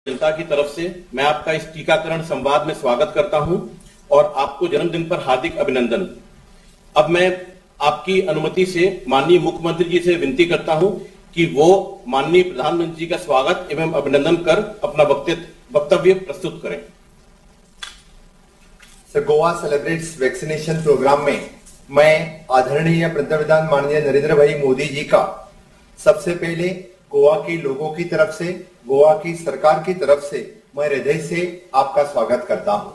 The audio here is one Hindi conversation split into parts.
जनता की तरफ से मैं आपका इस टीकाकरण संवाद में स्वागत करता हूं और आपको जन्मदिन पर हार्दिक अभिनंदन। अब मैं आपकी अनुमति से माननीय मुख्यमंत्री जी से विनती करता हूं कि वो माननीय प्रधानमंत्री जी का स्वागत एवं अभिनंदन कर अपना वक्तव्य प्रस्तुत करें। Sir, Goa celebrates vaccination programme में मैं आदरणीय प्रधानमंत्री माननीय नरेंद्र भाई मोदी जी का सबसे पहले गोवा के लोगों की तरफ से, गोवा की सरकार की तरफ से मैं हृदय से आपका स्वागत करता हूं।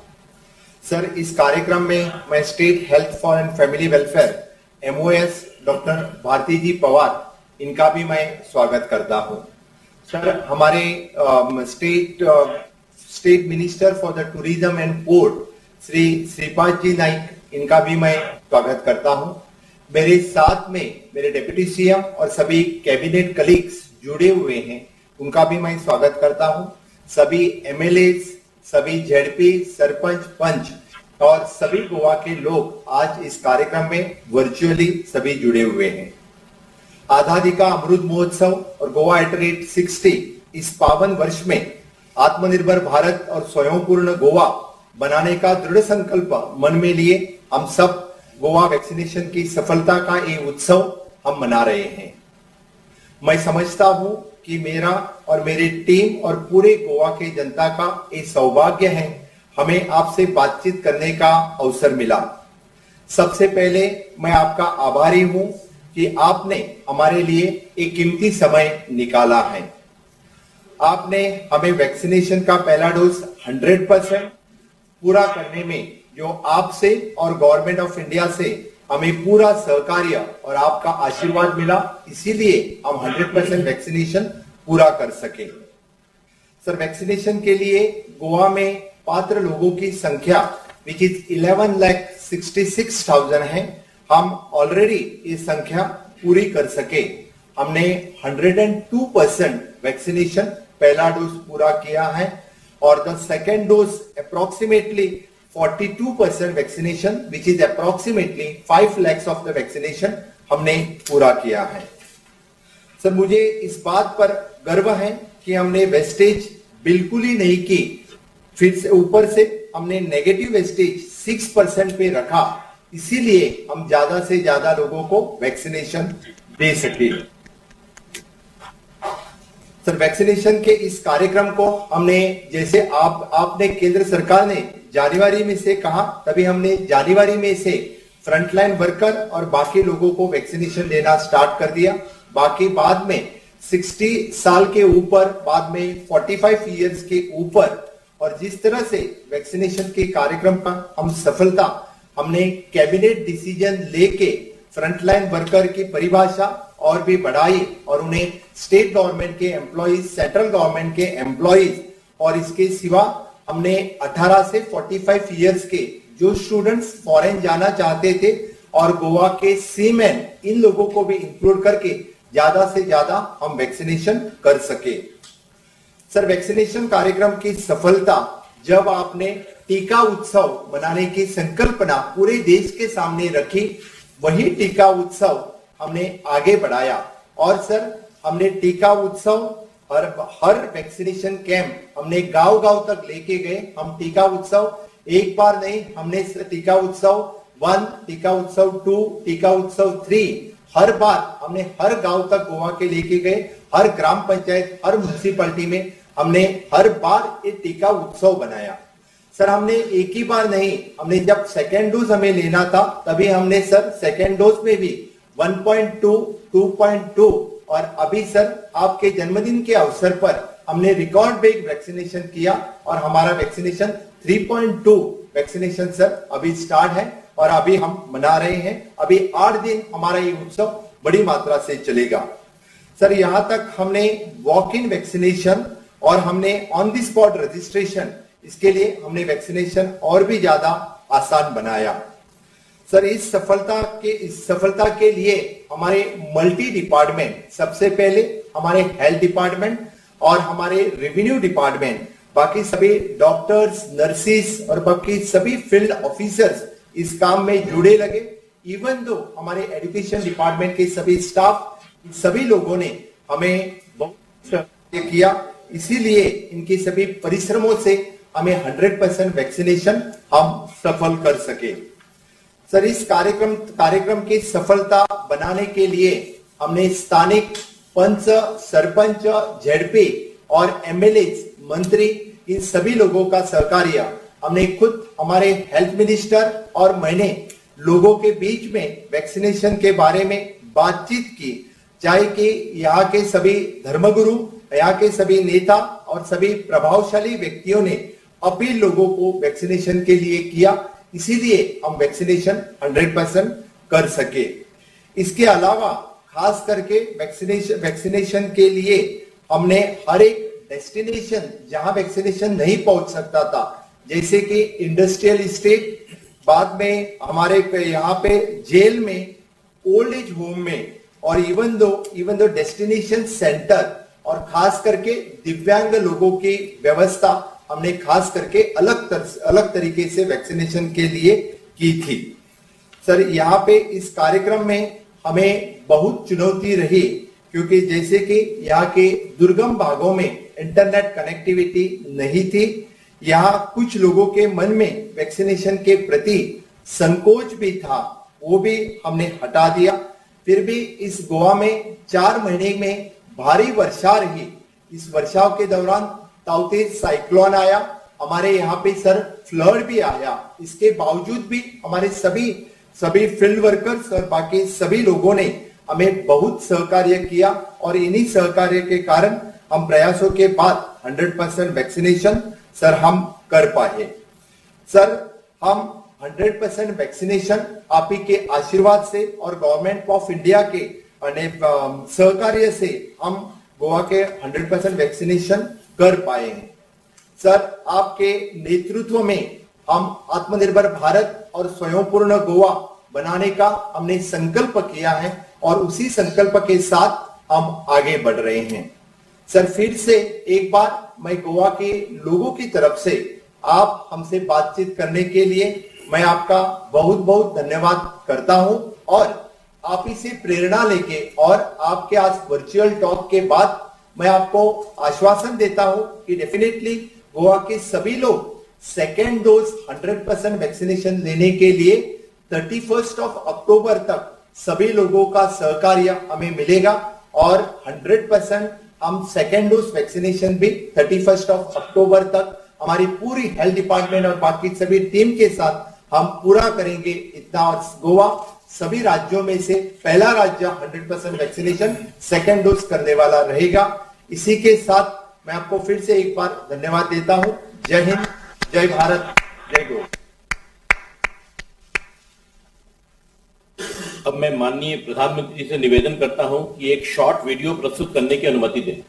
सर, इस कार्यक्रम में मैं state health for and family welfare MOS doctor Bharati ji Pawar, इनका भी मैं स्वागत करता हूं। सर, हमारे state minister for the tourism and port Shri Shripad ji Naik, इनका भी मैं स्वागत करता हूं। मेरे साथ में मेरे डिप्टी CM और सभी कैबिनेट कलीग्स जुड़े हुए हैं, उनका भी मैं स्वागत करता हूं। सभी MLAs, सभी ZP, सरपंच, पंच और सभी गोवा के लोग आज इस कार्यक्रम में वर्चुअली सभी जुड़े हुए हैं। आजादी का अमृत महोत्सव और गोवा एट रेट 60 इस पावन वर्ष में आत्मनिर्भर भारत और स्वयंपूर्ण गोवा बनाने का दृढ़ संकल्प मन में लिए हम सब गोवा वैक्सीनेशन की सफलता का ये उत्सव हम मना रहे हैं। मैं समझता हूं कि मेरा और मेरी टीम और पूरे गोवा के जनता का ये सौभाग्य है, हमें आपसे बातचीत करने का अवसर मिला। सबसे पहले मैं आपका आभारी हूं कि आपने हमारे लिए एक कीमती समय निकाला है। आपने हमें वैक्सीनेशन का पहला डोज 100% पूरा करने में जो आपसे और गवर्नमेंट ऑफ इंडिया से हमें पूरा सहकार्य और आपका आशीर्वाद मिला, इसीलिए हम 100% वैक्सीनेशन पूरा कर सके। सर, वैक्सीनेशन के लिए गोवा में पात्र लोगों की संख्या विच इज 11,66,000 है। हम ऑलरेडी ये संख्या पूरी कर सके। हमने 102% वैक्सीनेशन पहला डोज पूरा किया है और the second dose approximately 42% vaccination which is approximately 5 lakhs of the vaccination हमने पूरा किया है। सर, मुझे इस बात पर गर्व है कि हमने वेस्टेज बिल्कुल ही नहीं की। फिर से ऊपर से हमने नेगेटिव वेस्टेज 6% पे रखा, इसीलिए हम ज्यादा से ज्यादा लोगों को वैक्सीनेशन दे सके। सर, वैक्सीनेशन के इस कार्यक्रम को हमने, जैसे आपने केंद्र सरकार ने जनवरी में से कहा, तभी हमने जनवरी में से फ्रंटलाइन वर्कर और बाकी लोगों को वैक्सीनेशन देना स्टार्ट कर दिया। बाकी बाद में 60 साल के ऊपर, बाद में 45 इयर्स के ऊपर, और जिस तरह से वैक्सीनेशन के कार्यक्रम का हम सफलता, हमने कैबिनेट डिसीजन लेके फ्रंटलाइन वर्कर की परिभाषा और भी बढ़ाई और उन्हें स्टेट गवर्नमेंट के एम्प्लॉइज, सेंट्रल गवर्नमेंट के एम्प्लॉइज, और इसके सिवा हमने 18 से 45 इयर्स के जो स्टूडेंट्स फॉरेन जाना चाहते थे और गोवा के सीमैन, इन लोगों को भी इंक्लूड करके ज्यादा से ज्यादा हम वैक्सीनेशन कर सके। सर, वैक्सीनेशन कार्यक्रम की सफलता जब आपने टीका उत्सव मनाने की संकल्पना पूरे देश के सामने रखी, वही टीका उत्सव हमने आगे बढ़ाया। और सर, हमने टीका उत्सव और हर वैक्सीनेशन कैंप हमने गांव-गांव तक लेके गए। हम टीका उत्सव एक बार नहीं, हमने टीका उत्सव 1, टीका उत्सव 2, टीका उत्सव 3, हर बार हमने हर गांव तक गोवा के लेके गए। हर ग्राम पंचायत, हर म्युनिसिपैलिटी में हमने हर बार ये टीका उत्सव बनाया। सर, हमने एक ही बार नहीं, हमने जब सेकेंड डोज हमें लेना था, तभी हमने सर सेकेंड डोज में भी 1.2, 2.2, और अभी सर आपके जन्मदिन के अवसर पर हमने रिकॉर्ड ब्रेक वैक्सीनेशन किया और हमारा वैक्सीनेशन 3.2 वैक्सीनेशन सर अभी स्टार्ट है और अभी हम मना रहे हैं। अभी 8 दिन हमारा ये उत्सव बड़ी मात्रा से चलेगा। सर, यहां तक हमने वॉक इन वैक्सीनेशन और हमने ऑन द स्पॉट रजिस्ट्रेशन, इसके लिए हमने वैक्सीनेशन और भी ज्यादा आसान बनाया। सर, इस सफलता के लिए हमारे मल्टी डिपार्टमेंट, सबसे पहले हमारे हेल्थ डिपार्टमेंट और हमारे रेवेन्यू डिपार्टमेंट, बाकी सभी डॉक्टर्स, नर्सिस और बाकी सभी फील्ड ऑफिसर्स इस काम में जुड़े लगे। इवन दो हमारे एजुकेशन डिपार्टमेंट के सभी स्टाफ, सभी लोगों ने हमें बहुत किया इसीलिए इनके सभी परिश्रमों से हमें 100% वैक्सीनेशन हम सफल कर सके। सर, इस कार्यक्रम की सफलता बनाने के लिए हमने स्थानिक पंच, सरपंच, जेडपी और एमएलए, मंत्री, इन सभी लोगों का सहकार्य हमने खुद हमारे हेल्थ मिनिस्टर और मैंने लोगों के बीच में वैक्सीनेशन के बारे में बातचीत की, चाहे कि यहाँ के सभी धर्मगुरु, यहाँ के सभी नेता और सभी प्रभावशाली व्यक्तियों ने अपील लोगों को वैक्सीनेशन के लिए किया, इसीलिए हम वैक्सीनेशन 100% कर सके। इसके अलावा खास करके वैक्सीनेशन के लिए हमने हर एक डेस्टिनेशन जहां वैक्सीनेशन नहीं पहुंच सकता था, जैसे कि इंडस्ट्रियल एस्टेट, बाद में हमारे यहाँ पे जेल में, ओल्ड एज होम में, और इवन दो डेस्टिनेशन सेंटर और खास करके दिव्यांग लोगों की व्यवस्था हमने खास करके अलग तरीके से वैक्सीनेशन के लिए की थी। सर, यहाँ पे इस कार्यक्रम में हमें बहुत चुनौती रही, क्योंकि जैसे कि यहाँ के दुर्गम भागों में इंटरनेट कनेक्टिविटी नहीं थी। यहाँ कुछ लोगों के मन में वैक्सीनेशन के प्रति संकोच भी था, वो भी हमने हटा दिया। फिर भी इस गोवा में 4 महीने में भारी वर्षा रही। इस वर्षाओं के दौरान ताउते साइक्लोन आया, हमारे यहाँ पे सर फ्लड भी आया। इसके बावजूद भी हमारे सभी फील्ड वर्कर्स और बाकी सभी लोगों ने हमें बहुत सहकार्य किया और इन्हीं सहकार्य के कारण हम प्रयासों के बाद 100% वैक्सीनेशन सर हम कर पाए। सर, हम 100% वैक्सीनेशन आप ही के आशीर्वाद से और गवर्नमेंट ऑफ इंडिया के सहकार्य से हम गोवा के 100% वैक्सीनेशन कर पाए हैं। सर, आपके नेतृत्व में हम आत्मनिर्भर भारत और स्वयंपूर्ण गोवा बनाने का हमने संकल्प किया है और उसी संकल्प के साथ हम आगे बढ़ रहे हैं। सर, फिर से एक बार मैं गोवा के लोगों की तरफ से आप हमसे बातचीत करने के लिए मैं आपका बहुत बहुत धन्यवाद करता हूं और आप ही से प्रेरणा लेके और आपके आज वर्चुअल टॉक के बाद मैं आपको आश्वासन देता हूं कि डेफिनेटली गोवा के सभी लोग सेकेंड डोज 100% वैक्सीनेशन लेने के लिए 31 अक्टूबर तक सभी लोगों का सहकार्य हमें मिलेगा और 100% हम सेकेंड डोज वैक्सीनेशन भी 31 अक्टूबर तक हमारी पूरी हेल्थ डिपार्टमेंट और बाकी सभी टीम के साथ हम पूरा करेंगे। इतना, और गोवा सभी राज्यों में से पहला राज्य 100% वैक्सीनेशन सेकेंड डोज करने वाला रहेगा। इसी के साथ मैं आपको फिर से एक बार धन्यवाद देता हूं। जय हिंद, जय भारत, जय गो। अब मैं माननीय प्रधानमंत्री जी से निवेदन करता हूं कि एक शॉर्ट वीडियो प्रस्तुत करने की अनुमति दें।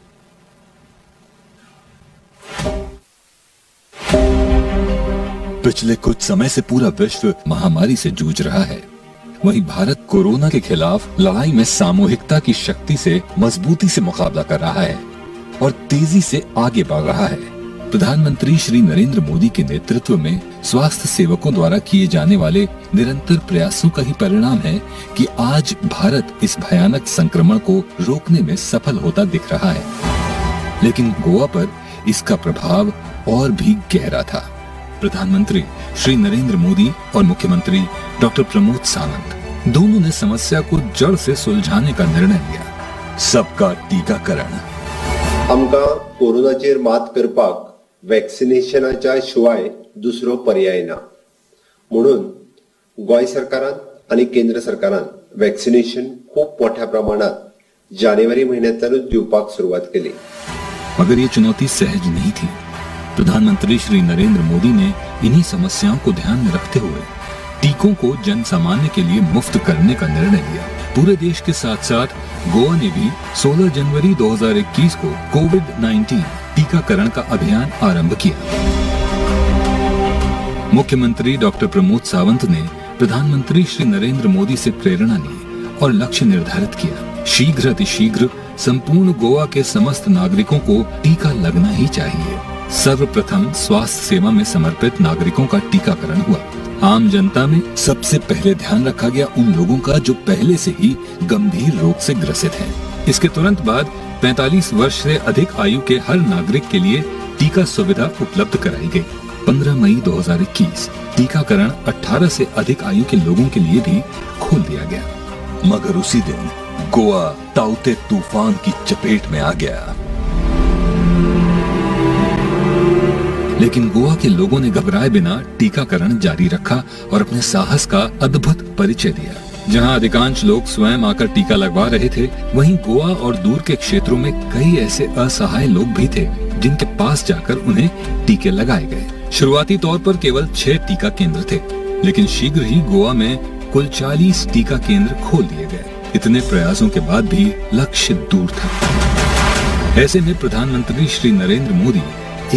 पिछले कुछ समय से पूरा विश्व महामारी से जूझ रहा है, वहीं भारत कोरोना के खिलाफ लड़ाई में सामूहिकता की शक्ति से मजबूती से मुकाबला कर रहा है और तेजी से आगे बढ़ रहा है। प्रधानमंत्री श्री नरेंद्र मोदी के नेतृत्व में स्वास्थ्य सेवकों द्वारा किए जाने वाले निरंतर प्रयासों का ही परिणाम है कि आज भारत इस भयानक संक्रमण को रोकने में सफल होता दिख रहा है। लेकिन गोवा पर इसका प्रभाव और भी गहरा था। प्रधानमंत्री श्री नरेंद्र मोदी और मुख्यमंत्री डॉक्टर प्रमोद सावंत दोनों ने समस्या को जड़ से सुलझाने का निर्णय लिया। सबका टीकाकरण। आमका कोरोनाचेर मात करपाक वॅक्सिनेशनाच्या शिवाय दुसरो पर्याय ना, म्हणून गोय सरकारान आणि केंद्र सरकारान वॅक्सिनेशन खूप मोठ्या प्रमाणात जानेवारी महिन्यातूनच दिवपाक सुरुवात केली। मगर ये चुनौती सहज नहीं थी। प्रधानमंत्री श्री नरेंद्र मोदी ने इन्हीं समस्याओं को ध्यान में रखते हुए टीकों को जन सामान्य के लिए मुफ्त करने का निर्णय लिया। पूरे देश के साथ साथ गोवा ने भी 16 जनवरी 2021 को कोविड-19 टीकाकरण का अभियान आरंभ किया। मुख्यमंत्री डॉक्टर प्रमोद सावंत ने प्रधानमंत्री श्री नरेंद्र मोदी से प्रेरणा ली और लक्ष्य निर्धारित किया। शीघ्र अतिशीघ्र संपूर्ण गोवा के समस्त नागरिकों को टीका लगना ही चाहिए। सर्वप्रथम स्वास्थ्य सेवा में समर्पित नागरिकों का टीकाकरण हुआ। आम जनता में सबसे पहले ध्यान रखा गया उन लोगों का जो पहले से ही गंभीर रोग से ग्रसित हैं। इसके तुरंत बाद 45 वर्ष से अधिक आयु के हर नागरिक के लिए टीका सुविधा उपलब्ध कराई गई। 15 मई 2021 टीकाकरण 18 से अधिक आयु के लोगों के लिए भी खोल दिया गया। मगर उसी दिन गोवा ताउते तूफान की चपेट में आ गया। लेकिन गोवा के लोगों ने घबराए बिना टीकाकरण जारी रखा और अपने साहस का अद्भुत परिचय दिया। जहां अधिकांश लोग स्वयं आकर टीका लगवा रहे थे, वहीं गोवा और दूर के क्षेत्रों में कई ऐसे असहाय लोग भी थे जिनके पास जाकर उन्हें टीके लगाए गए। शुरुआती तौर पर केवल 6 टीका केंद्र थे, लेकिन शीघ्र ही गोवा में कुल 40 टीका केंद्र खोल दिए गए। इतने प्रयासों के बाद भी लक्ष्य दूर था। ऐसे में प्रधानमंत्री श्री नरेंद्र मोदी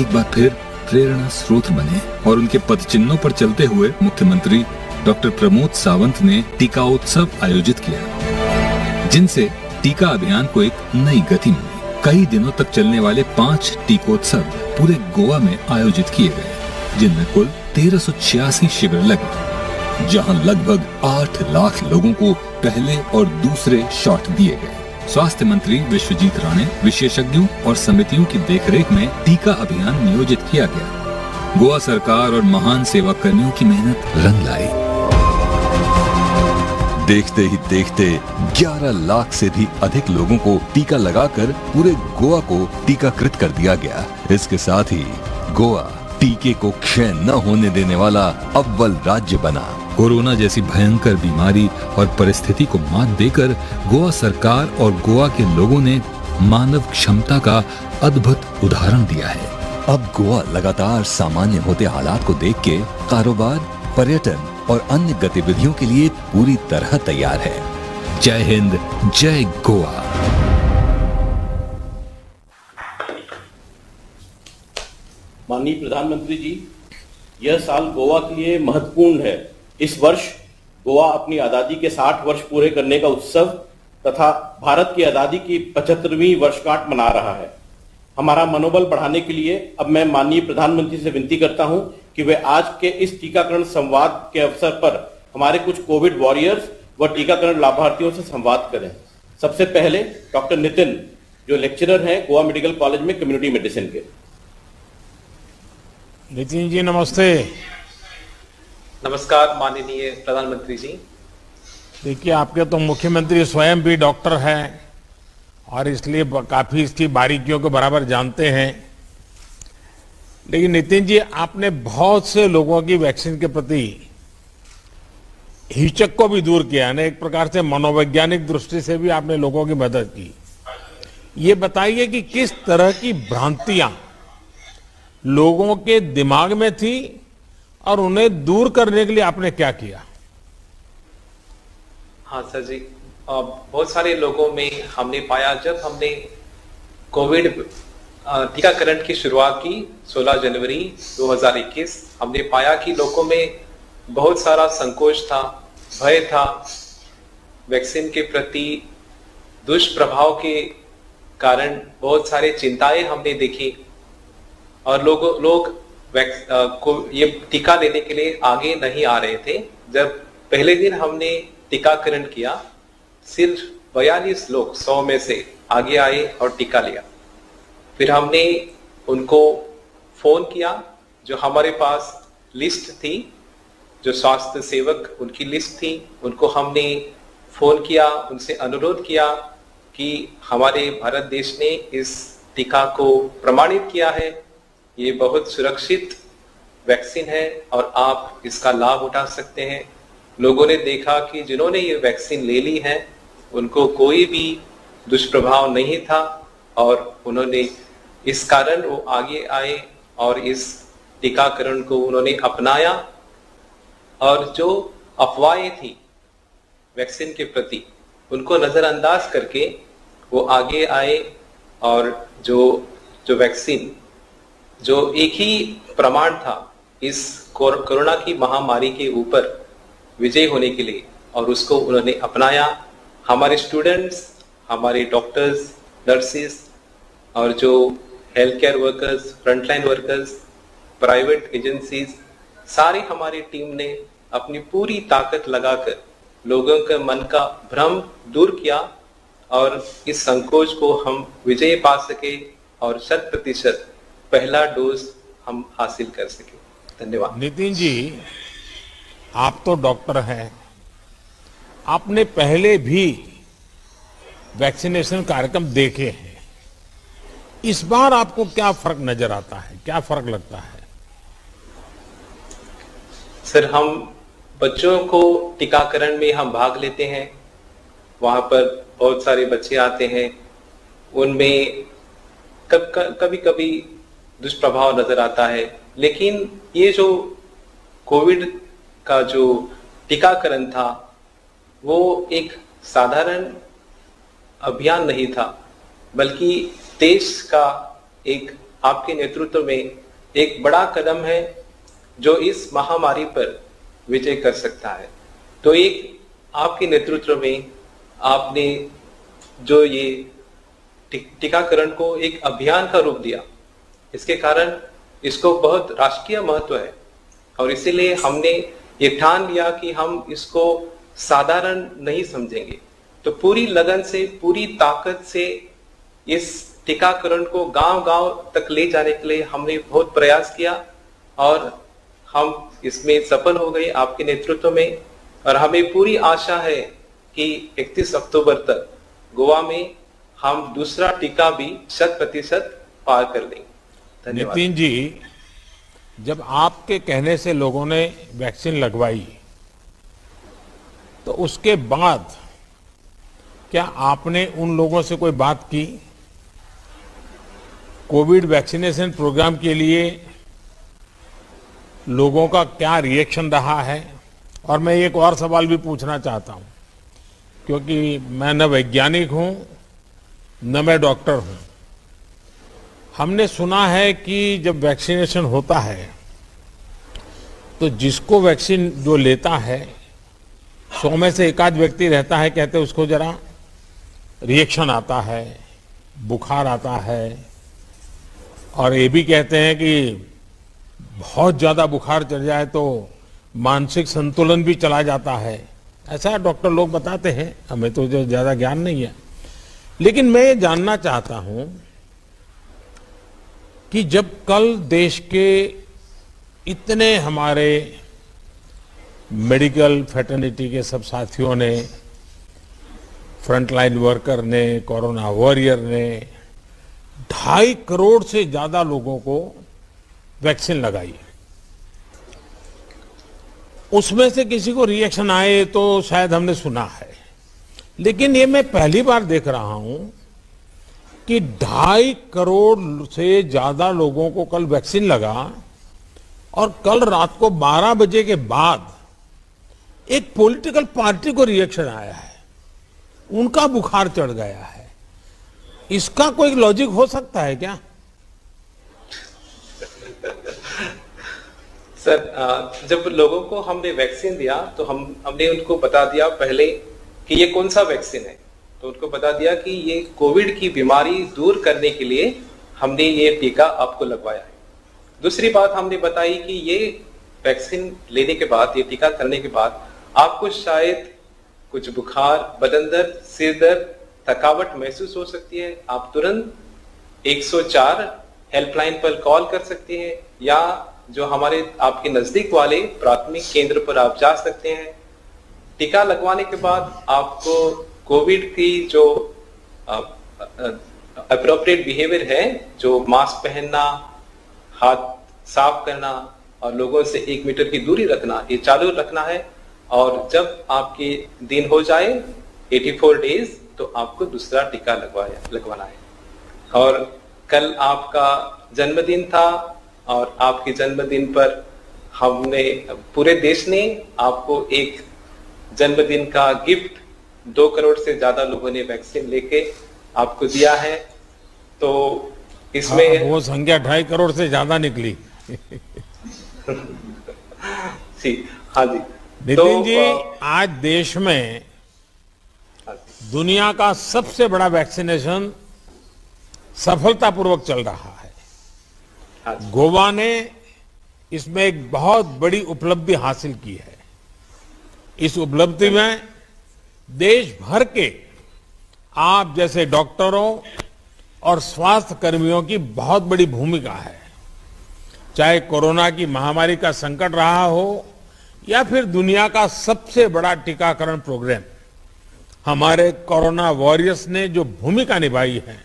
एक बार फिर प्रेरणा स्रोत बने और उनके पदचिन्हों पर चलते हुए मुख्यमंत्री डॉक्टर प्रमोद सावंत ने टीका उत्सव आयोजित किया, जिनसे टीका अभियान को एक नई गति मिली। कई दिनों तक चलने वाले 5 टीकोत्सव पूरे गोवा में आयोजित किए गए, जिनमें कुल 1386 शिविर लगे, जहां लगभग 8 लाख लोगों को पहले और दूसरे शॉट दिए गए। स्वास्थ्य मंत्री विश्वजीत राणे, विशेषज्ञों और समितियों की देखरेख में टीका अभियान नियोजित किया गया। गोवा सरकार और महान सेवा कर्मियों की मेहनत रंग लाई। देखते ही देखते 11 लाख से भी अधिक लोगों को टीका लगाकर पूरे गोवा को टीकाकृत कर दिया गया। इसके साथ ही गोवा टीके को क्षय न होने देने वाला अव्वल राज्य बना। कोरोना जैसी भयंकर बीमारी और परिस्थिति को मात देकर गोवा सरकार और गोवा के लोगों ने मानव क्षमता का अद्भुत उदाहरण दिया है। अब गोवा लगातार सामान्य होते हालात को देख के कारोबार, पर्यटन और अन्य गतिविधियों के लिए पूरी तरह तैयार है। जय हिंद, जय गोवा। माननीय प्रधानमंत्री जी, यह साल गोवा के लिए महत्वपूर्ण है। इस वर्ष गोवा अपनी आजादी के 60 वर्ष पूरे करने का उत्सव तथा भारत की आजादी की 75वीं वर्षगांठ मना रहा है। हमारा मनोबल बढ़ाने के लिए अब मैं माननीय प्रधानमंत्री से विनती करता हूं कि वे आज के इस टीकाकरण संवाद के अवसर पर हमारे कुछ कोविड वॉरियर्स व टीकाकरण लाभार्थियों से संवाद करें। सबसे पहले डॉक्टर नितिन, जो लेक्चरर हैं गोवा मेडिकल कॉलेज में कम्युनिटी मेडिसिन के। नितिन जी नमस्ते। नमस्कार माननीय प्रधानमंत्री जी। देखिए, आपके तो मुख्यमंत्री स्वयं भी डॉक्टर हैं और इसलिए काफी इसकी बारीकियों को बराबर जानते हैं। लेकिन नितिन जी, आपने बहुत से लोगों की वैक्सीन के प्रति हिचक को भी दूर किया है। एक प्रकार से मनोवैज्ञानिक दृष्टि से भी आपने लोगों की मदद की। ये बताइए कि किस तरह की भ्रांतियां लोगों के दिमाग में थी और उन्हें दूर करने के लिए आपने क्या किया? हाँ सर जी, बहुत सारे लोगों में हमने पाया, जब हमने कोविड टीकाकरण की शुरुआत की 16 जनवरी 2021, हमने पाया कि लोगों में बहुत सारा संकोच था, भय था। वैक्सीन के प्रति दुष्प्रभाव के कारण बहुत सारे चिंताएं हमने देखी और लोग ये टीका लेने के लिए आगे नहीं आ रहे थे। जब पहले दिन हमने टीकाकरण किया, सिर्फ 42 लोग 100 में से आगे आए और टीका लिया। फिर हमने उनको फोन किया, जो हमारे पास लिस्ट थी, जो स्वास्थ्य सेवक उनकी लिस्ट थी, उनको हमने फोन किया, उनसे अनुरोध किया कि हमारे भारत देश ने इस टीका को प्रमाणित किया है, ये बहुत सुरक्षित वैक्सीन है और आप इसका लाभ उठा सकते हैं। लोगों ने देखा कि जिन्होंने ये वैक्सीन ले ली है उनको कोई भी दुष्प्रभाव नहीं था और उन्होंने इस कारण वो आगे आए और इस टीकाकरण को उन्होंने अपनाया। और जो अफवाहें थी वैक्सीन के प्रति, उनको नजरअंदाज करके वो आगे आए और जो वैक्सीन, जो एक ही प्रमाण था इस कोरोना की महामारी के ऊपर विजय होने के लिए, और उसको उन्होंने अपनाया। हमारे स्टूडेंट्स, हमारे डॉक्टर्स, नर्सेस और जो health care workers, frontline workers, private agencies, सारी हमारी टीम ने अपनी पूरी ताकत लगाकर लोगों के मन का भ्रम दूर किया और इस संकोच को हम विजय पा सके और 100% पहला डोज हम हासिल कर सके। धन्यवाद। नितिन जी, आप तो डॉक्टर हैं, आपने पहले भी वैक्सीनेशन कार्यक्रम देखे हैं। इस बार आपको क्या फर्क नजर आता है, क्या फर्क लगता है? सर, हम बच्चों को टीकाकरण में हम भाग लेते हैं, वहां पर बहुत सारे बच्चे आते हैं, उनमें कभी कभी दुष्प्रभाव नजर आता है, लेकिन ये जो कोविड का जो टीकाकरण था वो एक साधारण अभियान नहीं था, बल्कि देश का एक आपके नेतृत्व में एक बड़ा कदम है जो इस महामारी पर विजय कर सकता है। तो एक आपके नेतृत्व में आपने जो ये टीकाकरण को एक अभियान का रूप दिया, इसके कारण इसको बहुत राष्ट्रीय महत्व है और इसीलिए हमने ये ठान लिया कि हम इसको साधारण नहीं समझेंगे। तो पूरी लगन से, पूरी ताकत से इस टीकाकरण को गांव-गांव तक ले जाने के लिए हमने बहुत प्रयास किया और हम इसमें सफल हो गए आपके नेतृत्व में। और हमें पूरी आशा है कि 31 अक्टूबर तक गोवा में हम दूसरा टीका भी 100% पार कर देंगे। धन्यवाद। नितिन जी, जब आपके कहने से लोगों ने वैक्सीन लगवाई तो उसके बाद क्या आपने उन लोगों से कोई बात की? कोविड वैक्सीनेशन प्रोग्राम के लिए लोगों का क्या रिएक्शन रहा है? और मैं एक और सवाल भी पूछना चाहता हूं, क्योंकि मैं न वैज्ञानिक हूं न मैं डॉक्टर हूं। हमने सुना है कि जब वैक्सीनेशन होता है तो जिसको वैक्सीन जो लेता है 100 में से एक आध व्यक्ति रहता है, कहते हैं उसको जरा रिएक्शन आता है, बुखार आता है, और ये भी कहते हैं कि बहुत ज्यादा बुखार चढ़ जाए तो मानसिक संतुलन भी चला जाता है। ऐसा डॉक्टर लोग बताते हैं, हमें तो जो ज्यादा ज्ञान नहीं है। लेकिन मैं ये जानना चाहता हूं कि जब कल देश के इतने हमारे मेडिकल फ्रेटर्निटी के सब साथियों ने, फ्रंटलाइन वर्कर ने, कोरोना वॉरियर ने 2.5 करोड़ से ज्यादा लोगों को वैक्सीन लगाई, उसमें से किसी को रिएक्शन आए तो शायद हमने सुना है, लेकिन ये मैं पहली बार देख रहा हूं कि 2.5 करोड़ से ज्यादा लोगों को कल वैक्सीन लगा और कल रात को 12 बजे के बाद एक पॉलिटिकल पार्टी को रिएक्शन आया है, उनका बुखार चढ़ गया है। इसका कोई लॉजिक हो सकता है क्या? सर, जब लोगों को हमने वैक्सीन दिया तो हमने उनको बता दिया पहले कि ये कौन सा वैक्सीन है। तो उनको बता दिया कि ये कोविड की बीमारी दूर करने के लिए हमने ये टीका आपको लगवाया है। दूसरी बात हमने बताई कि ये वैक्सीन लेने के बाद, ये टीका करने के बाद आपको शायद कुछ बुखार, बदन दर्द, सिर दर्द, थकावट महसूस हो सकती है। आप तुरंत 104 हेल्पलाइन पर कॉल कर सकते हैं या जो हमारे आपके नजदीक वाले प्राथमिक केंद्र पर आप जा सकते हैं। टीका लगवाने के बाद आपको कोविड की जो अप्रोप्रिएट बिहेवियर है, जो मास्क पहनना, हाथ साफ करना और लोगों से 1 मीटर की दूरी रखना, ये चालू रखना है। और जब आपके दिन हो जाए 84 डेज तो आपको दूसरा टीका लगवाना है। और कल आपका जन्मदिन था और आपके जन्मदिन पर हमने, पूरे देश ने आपको एक जन्मदिन का गिफ्ट 2 करोड़ से ज्यादा लोगों ने वैक्सीन लेके आपको दिया है। तो इसमें वो संख्या 2.5 करोड़ से ज्यादा निकली। जी, हाँ जी। नितिन जी, आज देश में दुनिया का सबसे बड़ा वैक्सीनेशन सफलतापूर्वक चल रहा है। गोवा ने इसमें एक बहुत बड़ी उपलब्धि हासिल की है। इस उपलब्धि में देश भर के आप जैसे डॉक्टरों और स्वास्थ्य कर्मियों की बहुत बड़ी भूमिका है। चाहे कोरोना की महामारी का संकट रहा हो या फिर दुनिया का सबसे बड़ा टीकाकरण प्रोग्राम, हमारे कोरोना वॉरियर्स ने जो भूमिका निभाई है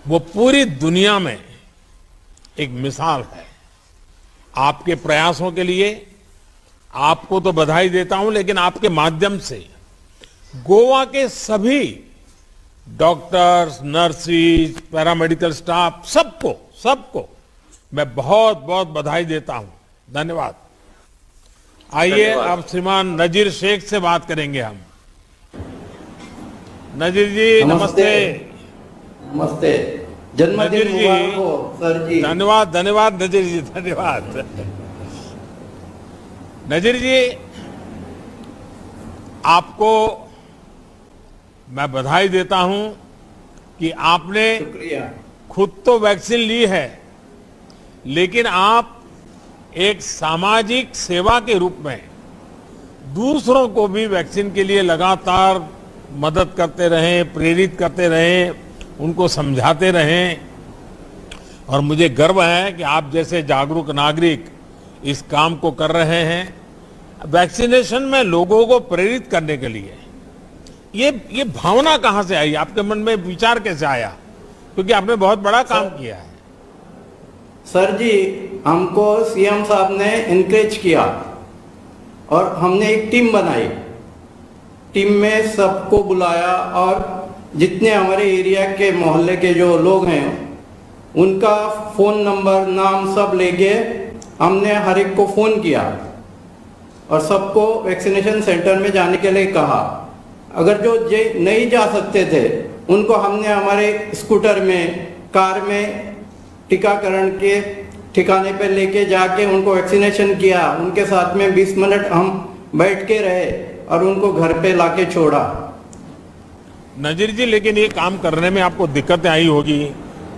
वो पूरी दुनिया में एक मिसाल है। आपके प्रयासों के लिए आपको तो बधाई देता हूं, लेकिन आपके माध्यम से गोवा के सभी डॉक्टर्स, नर्सिस, पैरामेडिकल स्टाफ, सबको मैं बहुत बहुत बधाई देता हूं। धन्यवाद। आइए अब श्रीमान नजीर शेख से बात करेंगे हम। नजीर जी नमस्ते। नमस्ते। जन्मदिन मुबारक हो सर जी। धन्यवाद धन्यवाद नजीर जी, धन्यवाद। नजीर जी, आपको मैं बधाई देता हूं कि आपने खुद तो वैक्सीन ली है, लेकिन आप एक सामाजिक सेवा के रूप में दूसरों को भी वैक्सीन के लिए लगातार मदद करते रहें, प्रेरित करते रहें, उनको समझाते रहें। और मुझे गर्व है कि आप जैसे जागरूक नागरिक इस काम को कर रहे हैं। वैक्सीनेशन में लोगों को प्रेरित करने के लिए ये भावना कहां से आई, आपके मन में विचार कैसे आया? क्योंकि आपने बहुत बड़ा काम किया है। सर जी, हमको सीएम साहब ने इनकरेज किया और हमने एक टीम बनाई। टीम में सबको बुलाया और जितने हमारे एरिया के मोहल्ले के जो लोग हैं उनका फोन नंबर, नाम सब लेके हमने हर एक को फोन किया और सबको वैक्सीनेशन सेंटर में जाने के लिए कहा। अगर जो नहीं जा सकते थे उनको हमने हमारे स्कूटर में, कार में टीकाकरण के ठिकाने पर लेके जाके उनको वैक्सीनेशन किया। उनके साथ में 20 मिनट हम बैठ के रहे और उनको घर पे लाके छोड़ा। नजीर जी, लेकिन ये काम करने में आपको दिक्कतें आई होगी,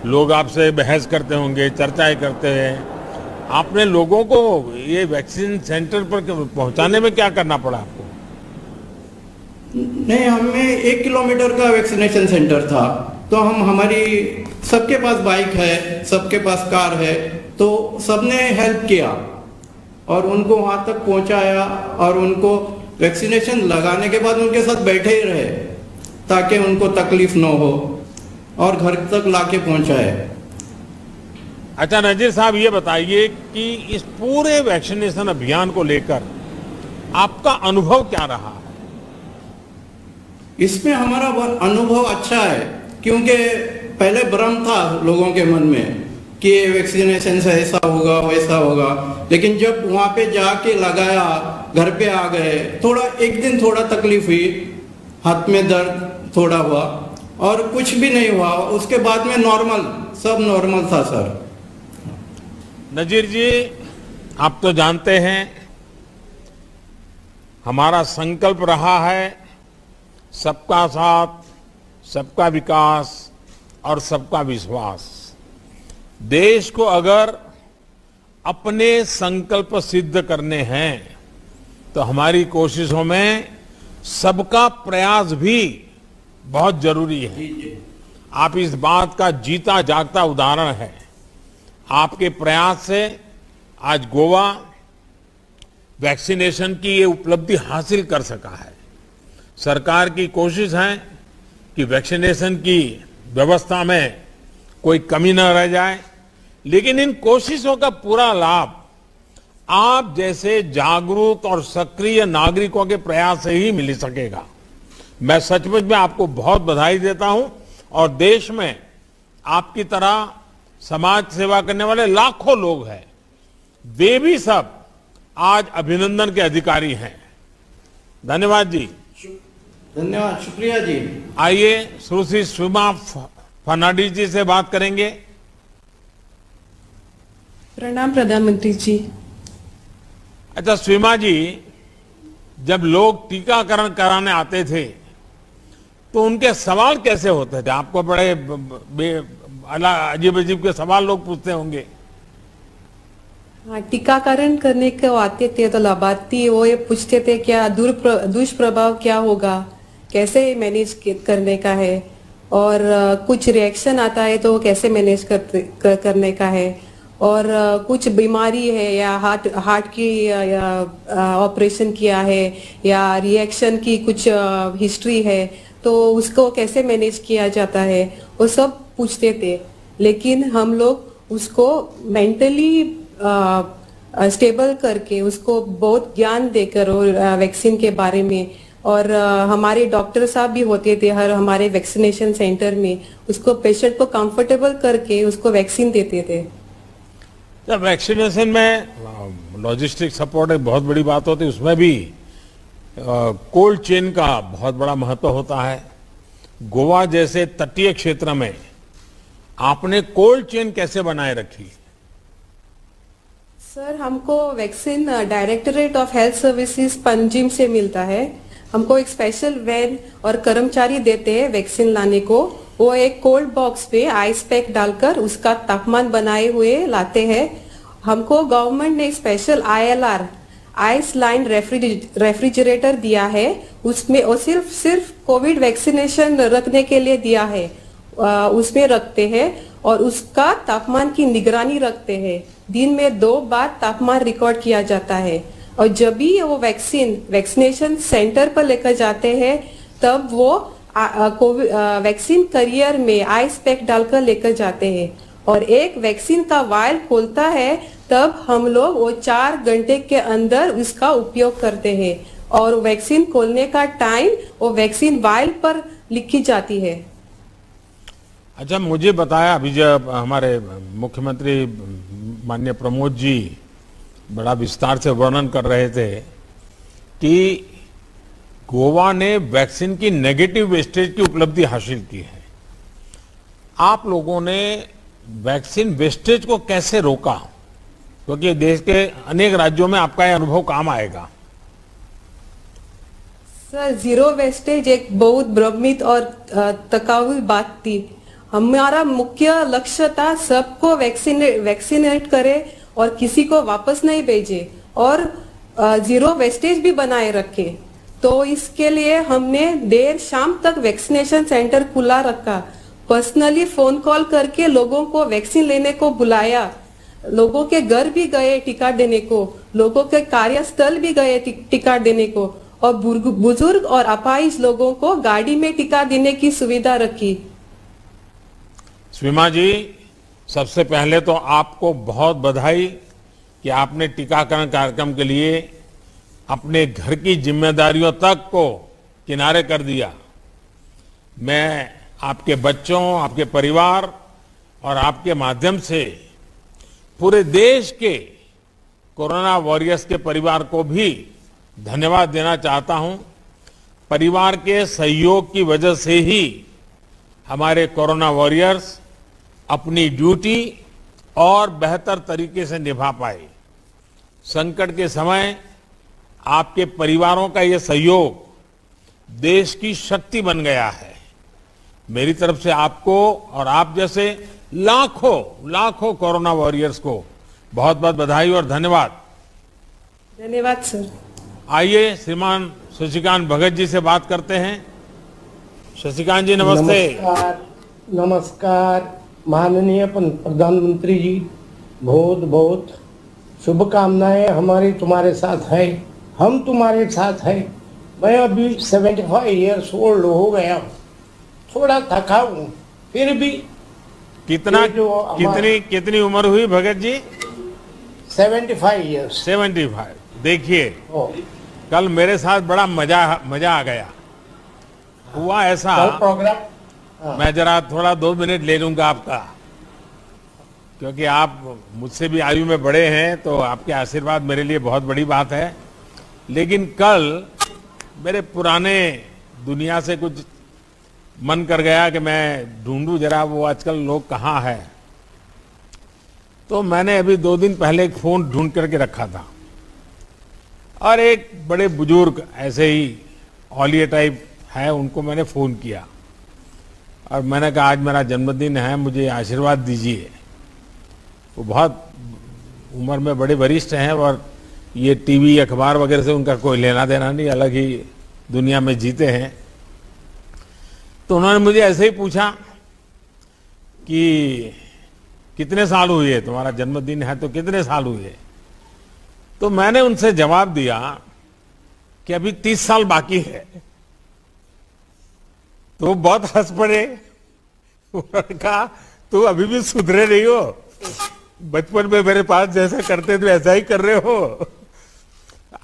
लोग आपसे बहस करते होंगे, चर्चाएं करते हैं। आपने लोगों को ये वैक्सीन सेंटर पर पहुंचाने में क्या करना पड़ा आपको? नहीं, हमें 1 किलोमीटर का वैक्सीनेशन सेंटर था, तो हम हमारी सबके पास बाइक है, सबके पास कार है, तो सबने हेल्प किया और उनको वहां तक पहुंचाया और उनको वैक्सीनेशन लगाने के बाद उनके साथ बैठे ही रहे ताकि उनको तकलीफ न हो और घर तक लाके पहुंचाए। अच्छा नजीर साहब, ये बताइए कि इस पूरे वैक्सीनेशन अभियान को लेकर आपका अनुभव क्या रहा है? इसमें हमारा अनुभव अच्छा है, क्योंकि पहले भ्रम था लोगों के मन में कि वैक्सीनेशन से ऐसा होगा वैसा होगा, लेकिन जब वहां पे जाके लगाया, घर पे आ गए, थोड़ा एक दिन थोड़ा तकलीफ हुई, हाथ में दर्द थोड़ा हुआ और कुछ भी नहीं हुआ। उसके बाद में नॉर्मल, सब नॉर्मल था सर। नजीर जी, आप तो जानते हैं हमारा संकल्प रहा है सबका साथ, सबका विकास और सबका विश्वास। देश को अगर अपने संकल्प सिद्ध करने हैं तो हमारी कोशिशों में सबका प्रयास भी बहुत जरूरी है। आप इस बात का जीता जागता उदाहरण है। आपके प्रयास से आज गोवा वैक्सीनेशन की ये उपलब्धि हासिल कर सका है। सरकार की कोशिश है कि वैक्सीनेशन की व्यवस्था में कोई कमी न रह जाए, लेकिन इन कोशिशों का पूरा लाभ आप जैसे जागरूक और सक्रिय नागरिकों के प्रयास से ही मिल सकेगा। मैं सचमुच में आपको बहुत बधाई देता हूं और देश में आपकी तरह समाज सेवा करने वाले लाखों लोग हैं, वे भी सब आज अभिनंदन के अधिकारी हैं। धन्यवाद जी। धन्यवाद, शुक्रिया जी। आइए सुश्री स्वीमा फर्नांडिस जी से बात करेंगे। प्रणाम प्रधानमंत्री जी। अच्छा स्वीमा जी, जब लोग टीकाकरण कराने आते थे तो उनके सवाल कैसे होते थे? आपको बड़े अजीब अजीब के सवाल लोग पूछते होंगे। हाँ, टीकाकरण करने को आते थे तो लाभार्थी वो ये पूछते थे क्या दुष्प्रभाव क्या होगा, कैसे मैनेज करने का है, और कुछ रिएक्शन आता है तो कैसे मैनेज करने का है, और कुछ बीमारी है या हार्ट की ऑपरेशन किया है या रिएक्शन की कुछ हिस्ट्री है तो उसको कैसे मैनेज किया जाता है, वो सब पूछते थे। लेकिन हम लोग उसको मेंटली स्टेबल करके उसको बहुत ज्ञान देकर और वैक्सीन के बारे में, और हमारे डॉक्टर साहब भी होते थे हर हमारे वैक्सीनेशन सेंटर में, उसको पेशेंट को कंफर्टेबल करके उसको वैक्सीन देते थे। जब वैक्सीनेशन में लॉजिस्टिक सपोर्ट एक बहुत बड़ी बात होती है, उसमें भी कोल्ड चेन का बहुत बड़ा महत्व होता है। गोवा जैसे तटीय क्षेत्र में आपने कोल्ड चेन कैसे बनाए रखी? सर, हमको vaccine directorate of health services Panjim से मिलता है। हमको एक स्पेशल वैन और कर्मचारी देते हैं वैक्सीन लाने को। वो एक कोल्ड बॉक्स पे आइस पैक डालकर उसका तापमान बनाए हुए लाते हैं। हमको गवर्नमेंट ने special ILR ice line refrigerator दिया है, उसमें वो सिर्फ कोविड वैक्सीनेशन रखने के लिए दिया है। उसमें रखते हैं और उसका तापमान की निगरानी रखते हैं। दिन में 2 बार तापमान रिकॉर्ड किया जाता है, और जब भी वो वैक्सीनेशन सेंटर पर लेकर जाते हैं तब वो वैक्सीन करियर में आइस पैक डालकर लेकर जाते हैं, और एक वैक्सीन का वायल खोलता है तब हम लोग वो 4 घंटे के अंदर उसका उपयोग करते हैं, और वैक्सीन खोलने का टाइम वो वैक्सीन वायल पर लिखी जाती है। अच्छा, मुझे बताया अभी जब हमारे मुख्यमंत्री माननीय प्रमोद जी बड़ा विस्तार से वर्णन कर रहे थे कि गोवा ने वैक्सीन की नेगेटिव वेस्टेज की उपलब्धि हासिल की है। आप लोगों ने वैक्सीन वेस्टेज को कैसे रोका? क्योंकि देश के अनेक राज्यों में आपका यह अनुभव काम आएगा। सर, जीरो वेस्टेज एक बहुत भ्रमित और तकाऊ बात थी। हमारा मुख्य लक्ष्य था सबको वैक्सीनेट करे और किसी को वापस नहीं भेजे, और जीरो वेस्टेज भी बनाए रखे। तो इसके लिए हमने देर शाम तक वैक्सीनेशन सेंटर खुला रखा। पर्सनली फोन कॉल करके लोगों को वैक्सीन लेने को बुलाया। लोगों के घर भी गए टीका देने को, लोगों के कार्यस्थल भी गए टीका देने को, और बुजुर्ग और अपाहिज लोगों को गाड़ी में टीका देने की सुविधा रखी। स्विमा जी, सबसे पहले तो आपको बहुत बधाई कि आपने टीकाकरण कार्यक्रम के लिए अपने घर की जिम्मेदारियों तक को किनारे कर दिया। मैं आपके बच्चों, आपके परिवार और आपके माध्यम से पूरे देश के कोरोना वॉरियर्स के परिवार को भी धन्यवाद देना चाहता हूं। परिवार के सहयोग की वजह से ही हमारे कोरोना वॉरियर्स अपनी ड्यूटी और बेहतर तरीके से निभा पाए। संकट के समय आपके परिवारों का ये सहयोग देश की शक्ति बन गया है। मेरी तरफ से आपको और आप जैसे लाखों कोरोना वॉरियर्स को बहुत बहुत बधाई और धन्यवाद। धन्यवाद सर। आइए श्रीमान शशिकांत भगत जी से बात करते हैं। शशिकांत जी नमस्ते। नमस्कार माननीय प्रधानमंत्री जी, बहुत बहुत शुभकामनाएं हमारी तुम्हारे साथ है, हम तुम्हारे साथ है। मैं अभी 75 इयर्स ओल्ड हो गया, थोड़ा थका हूँ, फिर भी कितनी उम्र हुई भगत जी? 75 इयर्स। 75। देखिए, कल मेरे साथ बड़ा मजा आ गया। हुआ ऐसा, प्रोग्राम मैं जरा थोड़ा 2 मिनट ले लूंगा आपका, क्योंकि आप मुझसे भी आयु में बड़े हैं, तो आपके आशीर्वाद मेरे लिए बहुत बड़ी बात है। लेकिन कल मेरे पुराने दुनिया से कुछ मन कर गया कि मैं ढूंढूं जरा वो आजकल लोग कहाँ हैं। तो मैंने अभी 2 दिन पहले एक फोन ढूंढ करके रखा था, और एक बड़े बुजुर्ग ऐसे ही औलिया टाइप है, उनको मैंने फोन किया और मैंने कहा आज मेरा जन्मदिन है, मुझे आशीर्वाद दीजिए। वो बहुत उम्र में बड़े वरिष्ठ हैं और ये टीवी अखबार वगैरह से उनका कोई लेना देना नहीं, अलग ही दुनिया में जीते हैं। तो उन्होंने मुझे ऐसे ही पूछा कि कितने साल हुए, तुम्हारा जन्मदिन है तो कितने साल हुए। तो मैंने उनसे जवाब दिया कि अभी 30 साल बाकी है। तो वो बहुत हंस पड़े। उन्होंने कहा तू अभी भी सुधरे नहीं हो, बचपन में मेरे पास जैसा करते थे ऐसा ही कर रहे हो।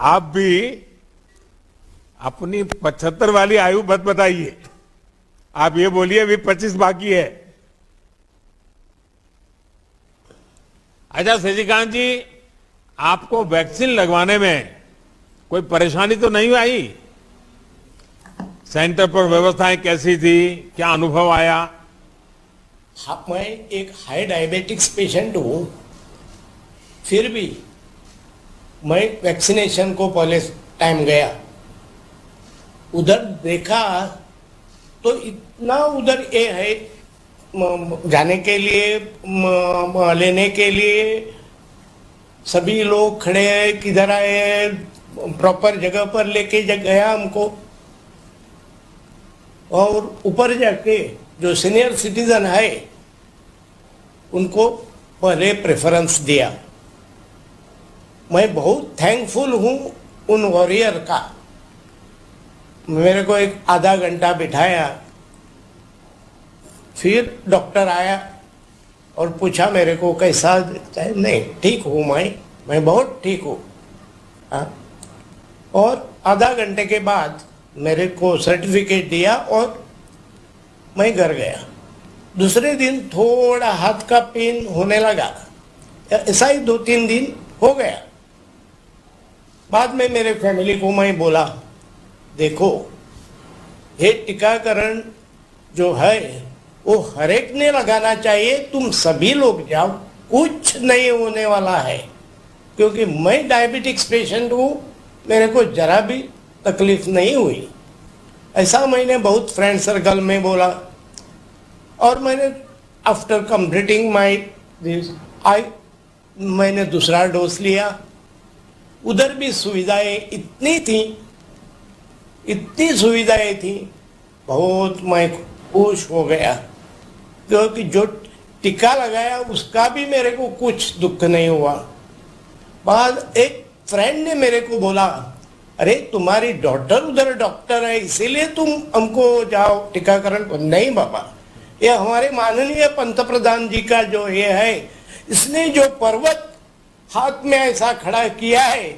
आप भी अपनी 75 वाली आयु मत बताइए, आप ये बोलिए अभी 25 बाकी है। अच्छा शशिकांत जी, आपको वैक्सीन लगवाने में कोई परेशानी तो नहीं आई? सेंटर पर व्यवस्थाएं कैसी थी, क्या अनुभव आया? हाँ, मैं एक हाई डायबिटिक्स पेशेंट हूँ, फिर भी मैं वैक्सीनेशन को पहले टाइम गया, उधर देखा तो इतना उधर ये है जाने के लिए लेने के लिए सभी लोग खड़े हैं, किधर आए, प्रॉपर जगह पर लेके गया हमको। और ऊपर जाके जो सीनियर सिटीजन है उनको पहले प्रेफरेंस दिया। मैं बहुत थैंकफुल हूँ उन वॉरियर का। मेरे को एक आधा घंटा बिठाया, फिर डॉक्टर आया और पूछा मेरे को कैसा, नहीं ठीक हूँ मैं बहुत ठीक हूँ। और आधा घंटे के बाद मेरे को सर्टिफिकेट दिया और मैं घर गया। दूसरे दिन थोड़ा हाथ का पेन होने लगा, ऐसा ही 2-3 दिन हो गया। बाद में मेरे फैमिली को मैं बोला, देखो ये टीकाकरण जो है वो हर एक ने लगाना चाहिए, तुम सभी लोग जाओ, कुछ नहीं होने वाला है। क्योंकि मैं डायबिटिक्स पेशेंट हूँ, मेरे को जरा भी तकलीफ नहीं हुई। ऐसा मैंने बहुत फ्रेंड सर्कल में बोला। और मैंने आफ्टर कंप्लीटिंग माई दिस मैंने दूसरा डोज लिया। उधर भी सुविधाएं इतनी सुविधाएं थी, बहुत मैं खुश हो गया। क्योंकि जो टीका लगाया उसका भी मेरे को कुछ दुख नहीं हुआ। बाद एक फ्रेंड ने मेरे को बोला, अरे तुम्हारी डॉटर उधर डॉक्टर है इसीलिए तुम हमको जाओ टीकाकरण को। नहीं बाबा, ये हमारे माननीय पंतप्रधान जी का जो ये है, इसने जो पर्वत हाथ में ऐसा खड़ा किया है,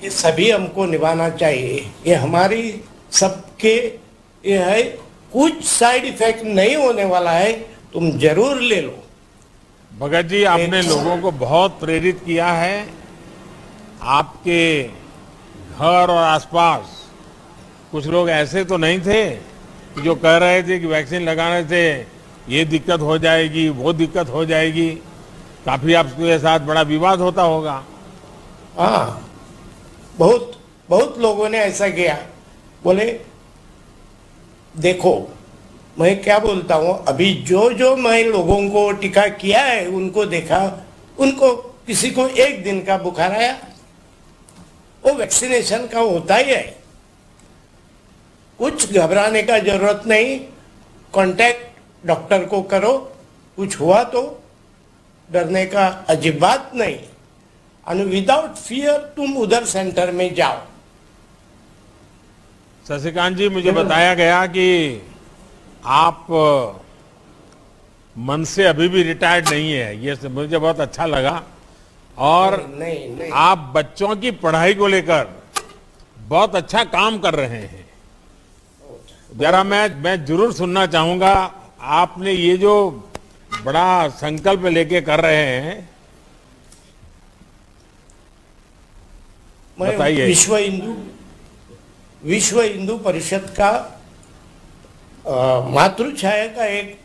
ये सभी हमको निभाना चाहिए। ये हमारी सबके ये है, कुछ साइड इफेक्ट नहीं होने वाला है, तुम जरूर ले लो। भगत जी, आपने लोगों को बहुत प्रेरित किया है। आपके घर और आसपास कुछ लोग ऐसे तो नहीं थे जो कह रहे थे कि वैक्सीन लगाने से ये दिक्कत हो जाएगी, वो दिक्कत हो जाएगी। काफी आपके साथ बड़ा विवाद होता होगा। हाँ, बहुत लोगों ने ऐसा किया। बोले देखो, मैं क्या बोलता हूँ, अभी जो मैं लोगों को टीका किया है उनको देखा, उनको किसी को 1 दिन का बुखार आया, वो वैक्सीनेशन का होता ही है। कुछ घबराने का जरूरत नहीं, कांटेक्ट डॉक्टर को करो, कुछ हुआ तो डरने का अजीब बात नहीं। और विदाउट फियर तुम उधर सेंटर में जाओ। शशिकांत जी, मुझे बताया गया कि आप मन से अभी भी रिटायर्ड नहीं है, ये मुझे बहुत अच्छा लगा। और नहीं। आप बच्चों की पढ़ाई को लेकर बहुत अच्छा काम कर रहे हैं। जरा मैं जरूर सुनना चाहूंगा, आपने ये जो बड़ा संकल्प लेके कर रहे हैं, बताइए। विश्व हिंदू परिषद का मातृ छाया का एक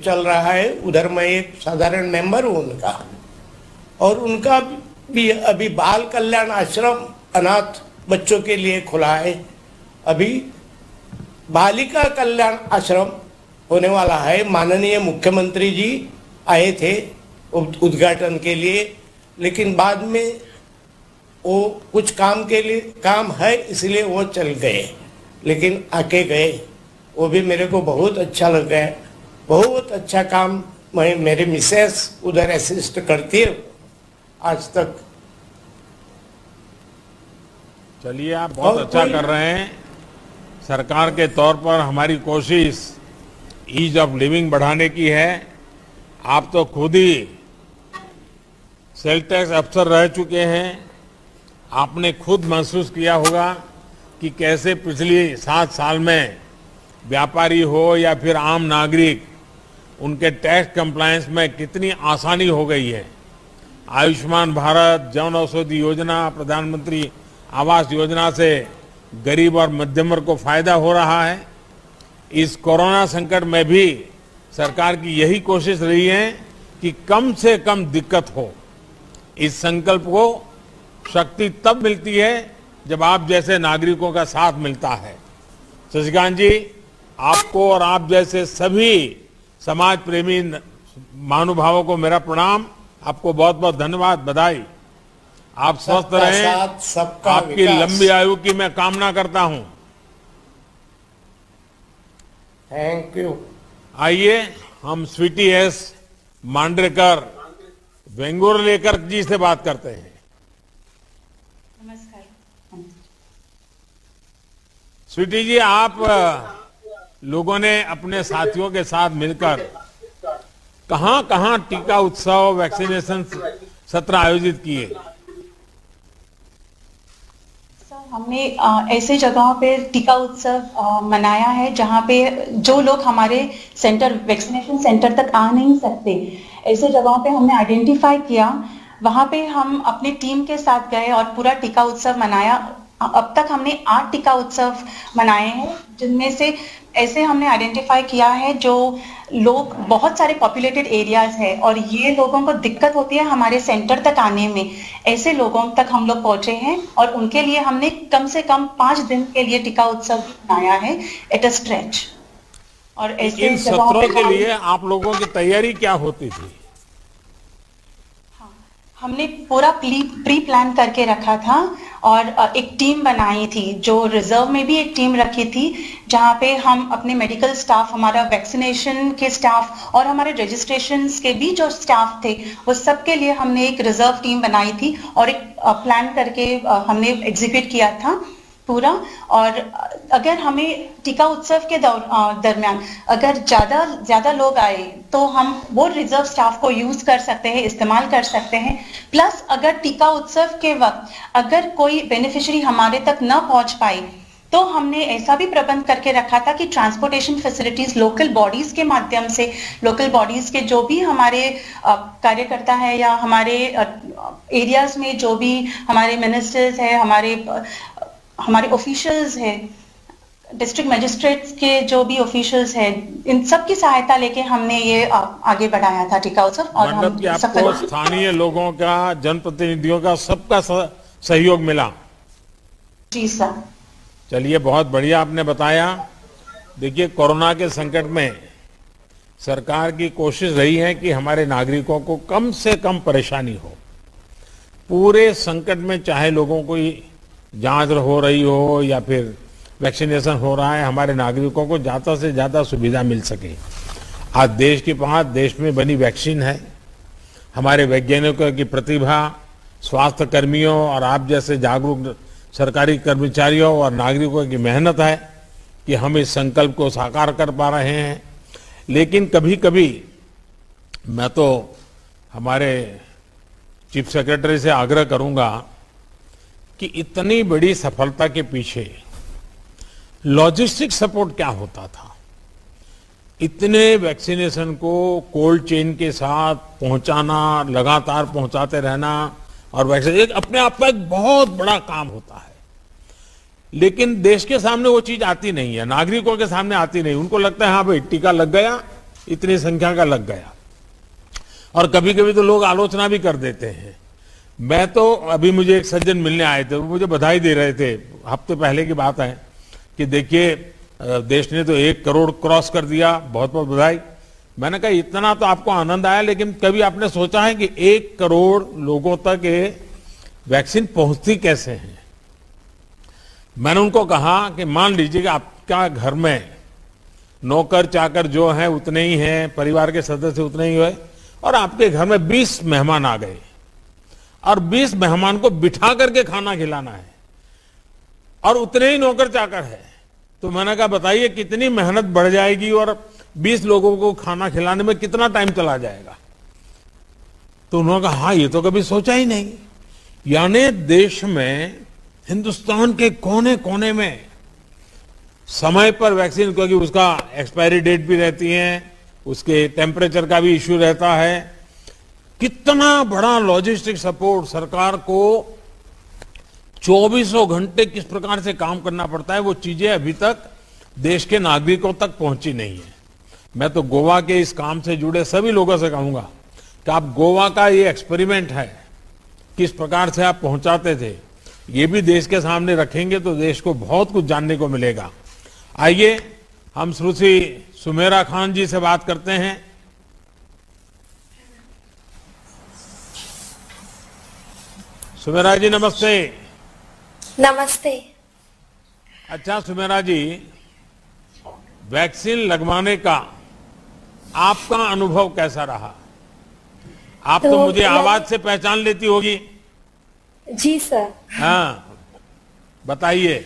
चल रहा है, उधर मैं एक साधारण मेंबर हूं उनका। और उनका भी अभी बाल कल्याण आश्रम अनाथ बच्चों के लिए खुला है। अभी बालिका कल्याण आश्रम होने वाला है। माननीय मुख्यमंत्री जी आए थे उद्घाटन के लिए, लेकिन बाद में वो कुछ काम है इसलिए वो चल गए। लेकिन आके गए, वो भी मेरे को बहुत अच्छा लगा है। बहुत अच्छा काम मेरे मिसेस उधर असिस्ट करती है आज तक। चलिए, आप बहुत अच्छा कर रहे हैं। सरकार के तौर पर हमारी कोशिश ईज ऑफ लिविंग बढ़ाने की है। आप तो खुद ही सेल टैक्स अफसर रह चुके हैं। आपने खुद महसूस किया होगा कि कैसे पिछले 7 साल में व्यापारी हो या फिर आम नागरिक, उनके टैक्स कंप्लायंस में कितनी आसानी हो गई है। आयुष्मान भारत, जन औषधि योजना, प्रधानमंत्री आवास योजना से गरीब और मध्यम वर्ग को फायदा हो रहा है। इस कोरोना संकट में भी सरकार की यही कोशिश रही है कि कम से कम दिक्कत हो। इस संकल्प को शक्ति तब मिलती है जब आप जैसे नागरिकों का साथ मिलता है। शशिकांत जी, आपको और आप जैसे सभी समाज प्रेमी महानुभावों को मेरा प्रणाम। आपको बहुत बहुत धन्यवाद, बधाई। आप स्वस्थ रहें, आपकी लंबी आयु की मैं कामना करता हूं। Thank you. आइए हम स्वीटी एस मांडरेकर वेंगुर्लेकर जी से बात करते हैं। नमस्कार। स्वीटी जी, आप लोगों ने अपने साथियों के साथ मिलकर कहां-कहां टीका उत्सव, वैक्सीनेशन सत्र आयोजित किए? हमने ऐसे जगहों पे टीका उत्सव मनाया है जहां पे जो लोग हमारे सेंटर, वैक्सीनेशन सेंटर तक आ नहीं सकते, ऐसे जगहों पे हमने आइडेंटिफाई किया। वहां पे हम अपने टीम के साथ गए और पूरा टीका उत्सव मनाया। अब तक हमने 8 टीका उत्सव मनाए हैं, जिनमें से ऐसे हमने आइडेंटिफाई किया है जो लोग, बहुत सारे पॉपुलेटेड एरियाज है और ये लोगों को दिक्कत होती है हमारे सेंटर तक आने में। ऐसे लोगों तक हम लोग पहुंचे हैं और उनके लिए हमने कम से कम 5 दिन के लिए टीका उत्सव मनाया है एट अ स्ट्रेच। और ऐसे इन सत्रों के लिए आप लोगों की तैयारी क्या होती थी? हमने पूरा प्री प्लान करके रखा था और एक टीम बनाई थी, जो रिजर्व में भी एक टीम रखी थी, जहां पे हम अपने मेडिकल स्टाफ, हमारा वैक्सीनेशन के स्टाफ और हमारे रजिस्ट्रेशन के भी जो स्टाफ थे, वो सब के लिए हमने एक रिजर्व टीम बनाई थी और एक प्लान करके हमने एग्जीक्यूट किया था पूरा। और अगर हमें टीका उत्सव के दरमियान अगर ज्यादा लोग आए तो हम वो रिजर्व स्टाफ को यूज कर सकते हैं, इस्तेमाल कर सकते हैं। प्लस अगर टीका उत्सव के वक्त अगर कोई बेनिफिशियरी हमारे तक न पहुंच पाए तो हमने ऐसा भी प्रबंध करके रखा था कि ट्रांसपोर्टेशन फैसिलिटीज लोकल बॉडीज के माध्यम से, लोकल बॉडीज के जो भी हमारे कार्यकर्ता है या हमारे एरियाज में जो भी हमारे मिनिस्टर्स है, हमारे ऑफिशियल्स हैं, डिस्ट्रिक्ट मजिस्ट्रेट्स के जो भी ऑफिशियल्स हैं, इन सब की सहायता लेके हमने ये आगे बढ़ाया था टीका उत्सव। और मतलब कि आपको स्थानीय लोगों का, जनप्रतिनिधियों का, सबका सहयोग मिला? जी सर। चलिए, बहुत बढ़िया आपने बताया। देखिए, कोरोना के संकट में सरकार की कोशिश रही है कि हमारे नागरिकों को कम से कम परेशानी हो। पूरे संकट में चाहे लोगों को जांच हो रही हो या फिर वैक्सीनेशन हो रहा है, हमारे नागरिकों को ज्यादा से ज्यादा सुविधा मिल सके। आज देश के पास देश में बनी वैक्सीन है। हमारे वैज्ञानिकों की प्रतिभा, स्वास्थ्य कर्मियों और आप जैसे जागरूक सरकारी कर्मचारियों और नागरिकों की मेहनत है कि हम इस संकल्प को साकार कर पा रहे हैं। लेकिन कभी कभी मैं तो हमारे चीफ सेक्रेटरी से आग्रह करूंगा कि इतनी बड़ी सफलता के पीछे लॉजिस्टिक सपोर्ट क्या होता था। इतने वैक्सीनेशन को कोल्ड चेन के साथ पहुंचाना, लगातार पहुंचाते रहना और वैक्सीन एक अपने आप का एक बहुत बड़ा काम होता है। लेकिन देश के सामने वो चीज आती नहीं है, नागरिकों के सामने आती नहीं। उनको लगता है हाँ भाई टीका लग गया, इतनी संख्या का लग गया। और कभी कभी तो लोग आलोचना भी कर देते हैं। मैं तो अभी मुझे एक सज्जन मिलने आए थे, वो मुझे बधाई दे रहे थे, हफ्ते पहले की बात है, कि देखिए देश ने तो 1 करोड़ क्रॉस कर दिया, बहुत बहुत बधाई। मैंने कहा इतना तो आपको आनंद आया, लेकिन कभी आपने सोचा है कि 1 करोड़ लोगों तक ये वैक्सीन पहुंचती कैसे है? मैंने उनको कहा कि मान लीजिए कि आपका घर में नौकर चाकर जो है उतने ही हैं, परिवार के सदस्य उतने ही है, और आपके घर में 20 मेहमान आ गए और 20 मेहमान को बिठा करके खाना खिलाना है और उतने ही नौकर चाकर है, तो मैंने कहा बताइए कितनी मेहनत बढ़ जाएगी और 20 लोगों को खाना खिलाने में कितना टाइम चला जाएगा। तो उन्होंने कहा हाँ, ये तो कभी सोचा ही नहीं। यानी देश में, हिंदुस्तान के कोने कोने में समय पर वैक्सीन, क्योंकि उसका एक्सपायरी डेट भी रहती है, उसके टेम्परेचर का भी इश्यू रहता है, कितना बड़ा लॉजिस्टिक सपोर्ट सरकार को 24 घंटे किस प्रकार से काम करना पड़ता है, वो चीजें अभी तक देश के नागरिकों तक पहुंची नहीं है। मैं तो गोवा के इस काम से जुड़े सभी लोगों से कहूंगा कि आप गोवा का ये एक्सपेरिमेंट है, किस प्रकार से आप पहुंचाते थे, ये भी देश के सामने रखेंगे तो देश को बहुत कुछ जानने को मिलेगा। आइए हम श्री सुमेरा खान जी से बात करते हैं। सुमेरा जी नमस्ते। नमस्ते। अच्छा सुमेरा जी, वैक्सीन लगवाने का आपका अनुभव कैसा रहा? आप तो मुझे आवाज से पहचान लेती होगी। जी सर। हाँ बताइए।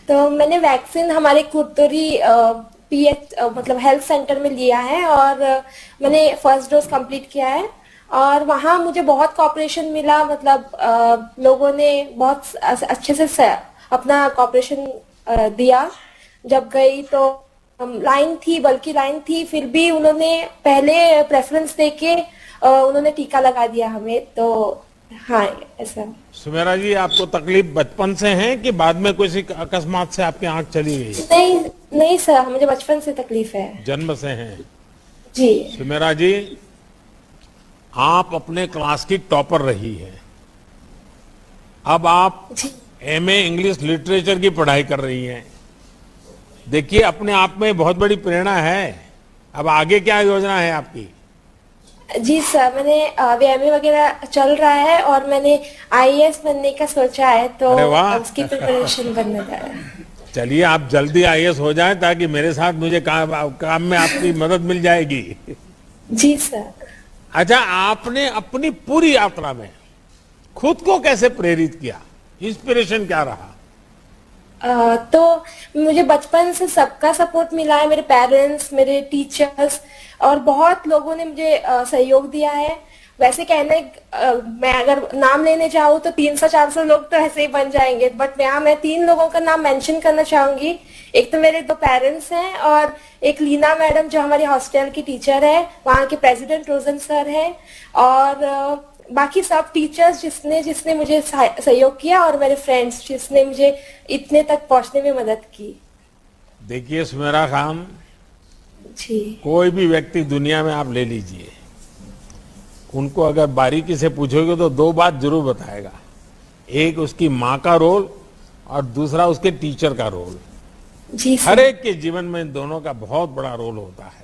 तो मैंने वैक्सीन हमारे कुरतुरी पीएच मतलब हेल्थ सेंटर में लिया है और मैंने फर्स्ट डोज कंप्लीट किया है और वहाँ मुझे बहुत कोऑपरेशन मिला। मतलब लोगों ने बहुत अच्छे से अपना कोऑपरेशन दिया। जब गई तो लाइन थी, बल्कि लाइन थी, फिर भी उन्होंने पहले प्रेफरेंस देके उन्होंने टीका लगा दिया हमें। तो हाँ ऐसा। सुमेरा जी, आपको तकलीफ बचपन से है कि बाद में कोई अकस्मात से आपकी आंख चली गई? नहीं सर, मुझे बचपन से तकलीफ है। जन्म से है जी। सुमेरा जी, आप अपने क्लास की टॉपर रही है, अब आप एमए इंग्लिश लिटरेचर की पढ़ाई कर रही हैं। देखिए अपने आप में बहुत बड़ी प्रेरणा है। अब आगे क्या योजना है आपकी? जी सर, मैंने एमए वगैरह चल रहा है और मैंने आईएएस बनने का सोचा है, तो उसकी प्रिपरेशन बनने जा रहा है। चलिए आप जल्दी आईएएस हो जाएं ताकि मेरे साथ मुझे काम में आपकी मदद मिल जाएगी। जी सर। अच्छा, आपने अपनी पूरी यात्रा में खुद को कैसे प्रेरित किया? इंस्पिरेशन क्या रहा? तो मुझे बचपन से सबका सपोर्ट मिला है, मेरे पेरेंट्स, मेरे टीचर्स और बहुत लोगों ने मुझे सहयोग दिया है। वैसे कहने मैं अगर नाम लेने जाऊँ तो 300-400 लोग तो ऐसे ही बन जाएंगे, बट यहाँ मैं 3 लोगों का नाम मेंशन करना चाहूंगी। एक तो मेरे 2 पेरेंट्स हैं और एक लीना मैडम जो हमारी हॉस्टल की टीचर है, वहाँ के प्रेसिडेंट रोजन सर है, और बाकी सब टीचर्स जिसने मुझे सहयोग किया और मेरे फ्रेंड्स जिसने मुझे इतने तक पहुंचने में मदद की। देखिए सुमेरा खान जी, कोई भी व्यक्ति दुनिया में आप ले लीजिए, उनको अगर बारीकी से पूछोगे तो 2 बात जरूर बताएगा। एक उसकी माँ का रोल और दूसरा उसके टीचर का रोल। जी हर एक के जीवन में इन दोनों का बहुत बड़ा रोल होता है।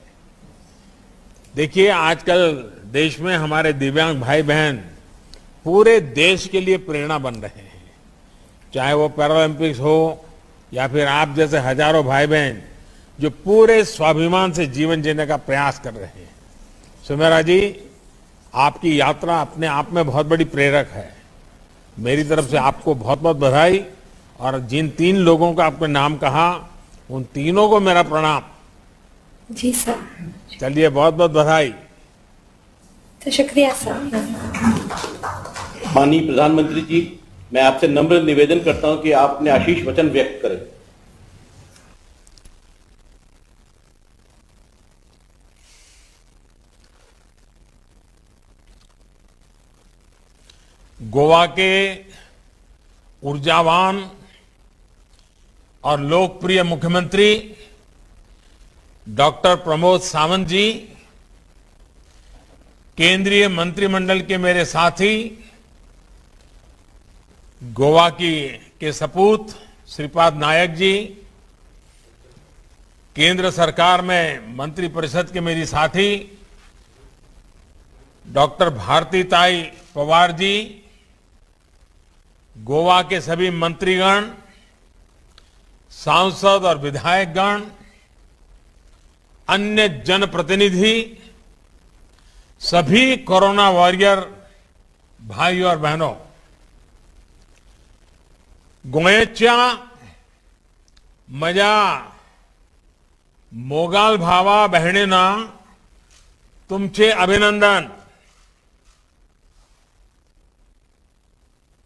देखिए आजकल देश में हमारे दिव्यांग भाई बहन पूरे देश के लिए प्रेरणा बन रहे हैं, चाहे वो पैरालंपिक्स हो या फिर आप जैसे हजारों भाई बहन जो पूरे स्वाभिमान से जीवन जीने का प्रयास कर रहे हैं। सुमेरा जी, आपकी यात्रा अपने आप में बहुत बड़ी प्रेरक है। मेरी तरफ से आपको बहुत बहुत बधाई, और जिन 3 लोगों का आपने नाम कहा उन तीनों को मेरा प्रणाम। जी सर। चलिए बहुत बहुत बधाई। तो शुक्रिया सर। माननीय प्रधानमंत्री जी, मैं आपसे नम्र निवेदन करता हूं कि आप अपने आशीष वचन व्यक्त करें। गोवा के ऊर्जावान और लोकप्रिय मुख्यमंत्री डॉक्टर प्रमोद सावंत जी, केंद्रीय मंत्रिमंडल के मेरे साथी, गोवा के सपूत श्रीपाद नायक जी, केंद्र सरकार में मंत्रिपरिषद के मेरी साथी डॉक्टर भारतीताई पवार जी, गोवा के सभी मंत्रीगण, सांसद और विधायकगण, अन्य जनप्रतिनिधि, सभी कोरोना वॉरियर भाई और बहनों, गोयच्या मजा मोगाल भावा बहणींना तुमचे अभिनंदन।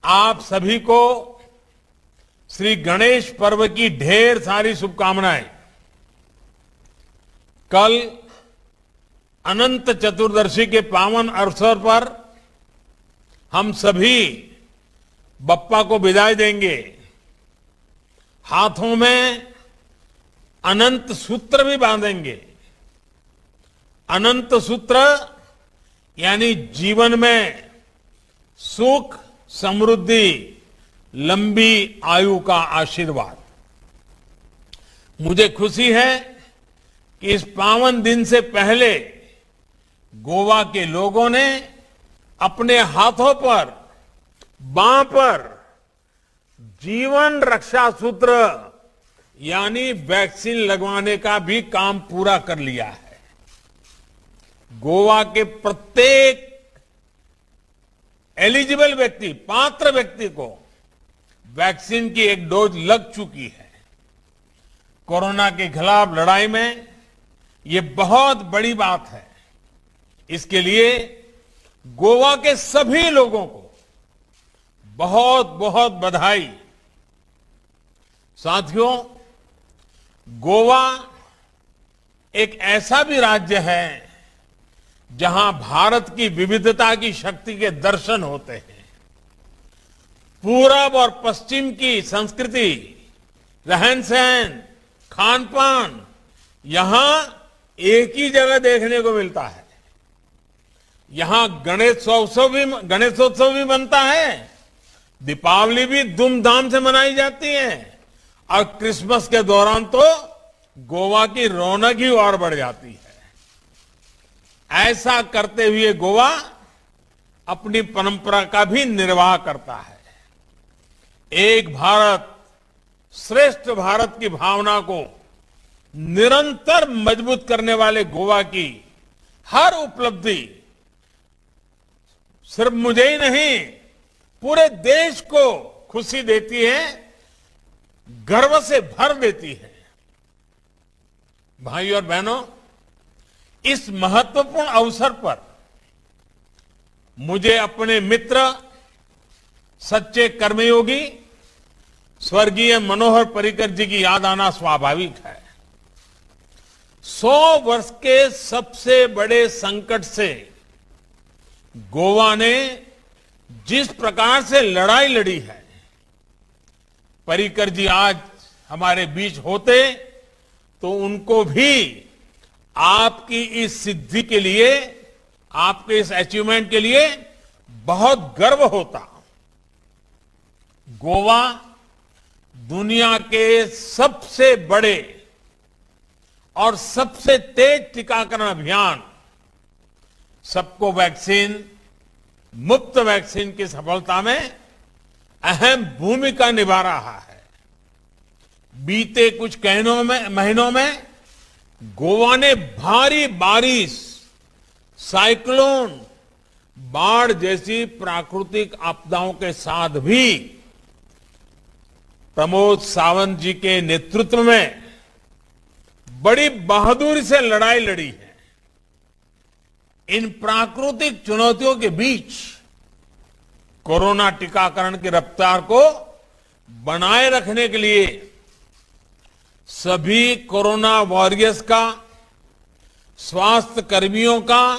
आप सभी को श्री गणेश पर्व की ढेर सारी शुभकामनाएं। कल अनंत चतुर्दशी के पावन अवसर पर हम सभी बप्पा को विदाई देंगे। हाथों में अनंत सूत्र भी बांधेंगे। अनंत सूत्र यानी जीवन में सुख, समृद्धि, लंबी आयु का आशीर्वाद। मुझे खुशी है कि इस पावन दिन से पहले गोवा के लोगों ने अपने हाथों पर, बांह पर जीवन रक्षा सूत्र यानी वैक्सीन लगवाने का भी काम पूरा कर लिया है। गोवा के प्रत्येक एलिजिबल व्यक्ति, पात्र व्यक्ति को वैक्सीन की एक डोज लग चुकी है। कोरोना के खिलाफ लड़ाई में ये बहुत बड़ी बात है। इसके लिए गोवा के सभी लोगों को बहुत बहुत बधाई। साथियों, गोवा एक ऐसा भी राज्य है जहां भारत की विविधता की शक्ति के दर्शन होते हैं। पूरब और पश्चिम की संस्कृति, रहन सहन, खान पान यहां एक ही जगह देखने को मिलता है। यहां गणेशोत्सव भी बनता है, दीपावली भी धूमधाम से मनाई जाती है और क्रिसमस के दौरान तो गोवा की रौनक ही और बढ़ जाती है। ऐसा करते हुए गोवा अपनी परंपरा का भी निर्वाह करता है। एक भारत श्रेष्ठ भारत की भावना को निरंतर मजबूत करने वाले गोवा की हर उपलब्धि सिर्फ मुझे ही नहीं, पूरे देश को खुशी देती है, गर्व से भर देती है। भाई और बहनों, इस महत्वपूर्ण अवसर पर मुझे अपने मित्र, सच्चे कर्मयोगी स्वर्गीय मनोहर पर्रिकर जी की याद आना स्वाभाविक है। 100 वर्ष के सबसे बड़े संकट से गोवा ने जिस प्रकार से लड़ाई लड़ी है, पर्रिकर जी आज हमारे बीच होते तो उनको भी आपकी इस सिद्धि के लिए, आपके इस अचीवमेंट के लिए बहुत गर्व होता। गोवा दुनिया के सबसे बड़े और सबसे तेज टीकाकरण अभियान सबको वैक्सीन, मुफ्त वैक्सीन की सफलता में अहम भूमिका निभा रहा है। बीते कुछ महीनों में गोवा ने भारी बारिश, साइक्लोन, बाढ़ जैसी प्राकृतिक आपदाओं के साथ भी प्रमोद सावंत जी के नेतृत्व में बड़ी बहादुरी से लड़ाई लड़ी है। इन प्राकृतिक चुनौतियों के बीच कोरोना टीकाकरण की रफ्तार को बनाए रखने के लिए सभी कोरोना वॉरियर्स का, स्वास्थ्य कर्मियों का,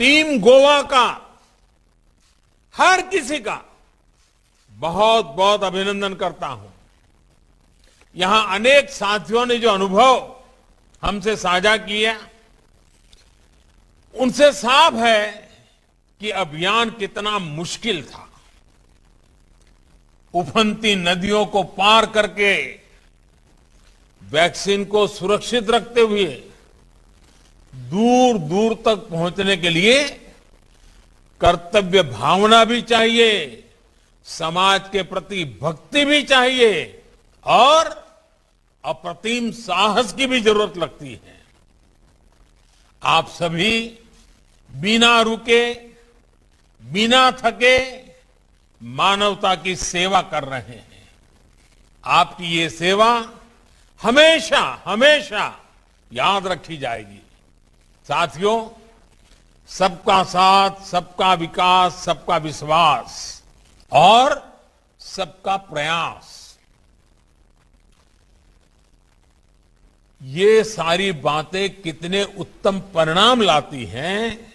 टीम गोवा का, हर किसी का बहुत बहुत अभिनंदन करता हूं। यहां अनेक साथियों ने जो अनुभव हमसे साझा किया, उनसे साफ है कि अभियान कितना मुश्किल था। उफनती नदियों को पार करके वैक्सीन को सुरक्षित रखते हुए दूर दूर तक पहुंचने के लिए कर्तव्य भावना भी चाहिए, समाज के प्रति भक्ति भी चाहिए और अप्रतिम साहस की भी जरूरत लगती है। आप सभी बिना रुके, बिना थके मानवता की सेवा कर रहे हैं। आपकी ये सेवा हमेशा हमेशा याद रखी जाएगी। साथियों, सबका साथ, सबका विकास, सबका विश्वास और सबका प्रयास, ये सारी बातें कितने उत्तम परिणाम लाती हैं,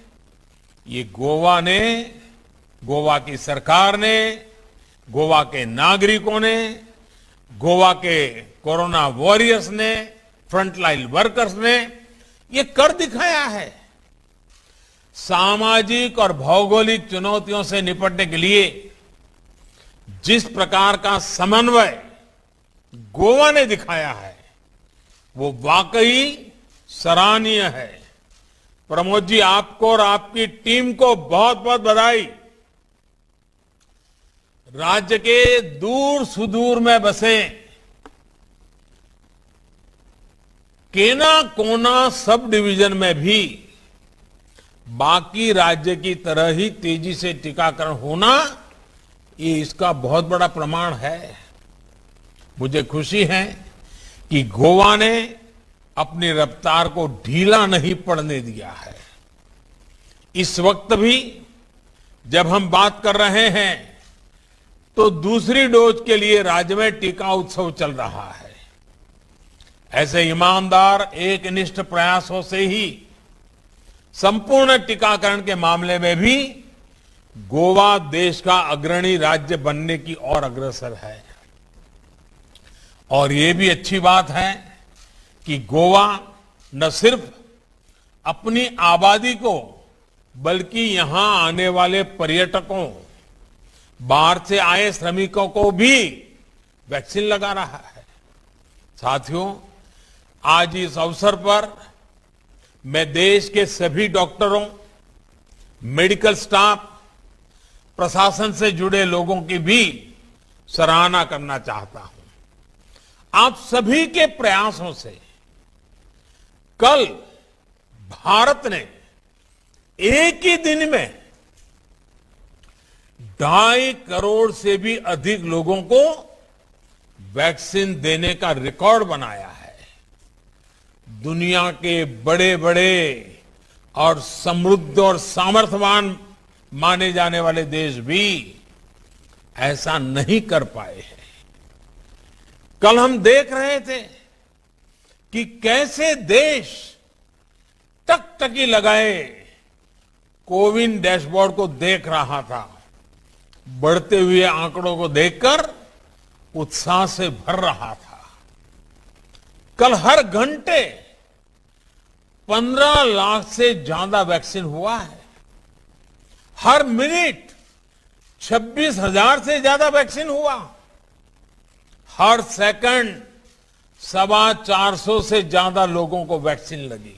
ये गोवा ने, गोवा की सरकार ने, गोवा के नागरिकों ने, गोवा के कोरोना वॉरियर्स ने, फ्रंटलाइन वर्कर्स ने ये कर दिखाया है। सामाजिक और भौगोलिक चुनौतियों से निपटने के लिए जिस प्रकार का समन्वय गोवा ने दिखाया है वो वाकई सराहनीय है। प्रमोद जी, आपको और आपकी टीम को बहुत बहुत बधाई। राज्य के दूर सुदूर में बसे केना कोना सब डिवीजन में भी बाकी राज्य की तरह ही तेजी से टीकाकरण होना, ये इसका बहुत बड़ा प्रमाण है। मुझे खुशी है कि गोवा ने अपनी रफ्तार को ढीला नहीं पड़ने दिया है। इस वक्त भी जब हम बात कर रहे हैं तो दूसरी डोज के लिए राज्य में टीका उत्सव चल रहा है। ऐसे ईमानदार, एकनिष्ठ प्रयासों से ही संपूर्ण टीकाकरण के मामले में भी गोवा देश का अग्रणी राज्य बनने की ओर अग्रसर है। और ये भी अच्छी बात है कि गोवा न सिर्फ अपनी आबादी को बल्कि यहां आने वाले पर्यटकों, बाहर से आए श्रमिकों को भी वैक्सीन लगा रहा है। साथियों, आज इस अवसर पर मैं देश के सभी डॉक्टरों, मेडिकल स्टाफ, प्रशासन से जुड़े लोगों की भी सराहना करना चाहता हूं। आप सभी के प्रयासों से कल भारत ने एक ही दिन में 2.5 करोड़ से भी अधिक लोगों को वैक्सीन देने का रिकॉर्ड बनाया है। दुनिया के बड़े बड़े और समृद्ध और सामर्थ्यवान माने जाने वाले देश भी ऐसा नहीं कर पाए हैं। कल हम देख रहे थे कि कैसे देश टकटकी लगाए कोविन डैशबोर्ड को देख रहा था। बढ़ते हुए आंकड़ों को देखकर उत्साह से भर रहा था। कल हर घंटे 15 लाख से ज्यादा वैक्सीन हुआ है। हर मिनट 26,000 से ज्यादा वैक्सीन हुआ। हर सेकंड 450 से ज्यादा लोगों को वैक्सीन लगी।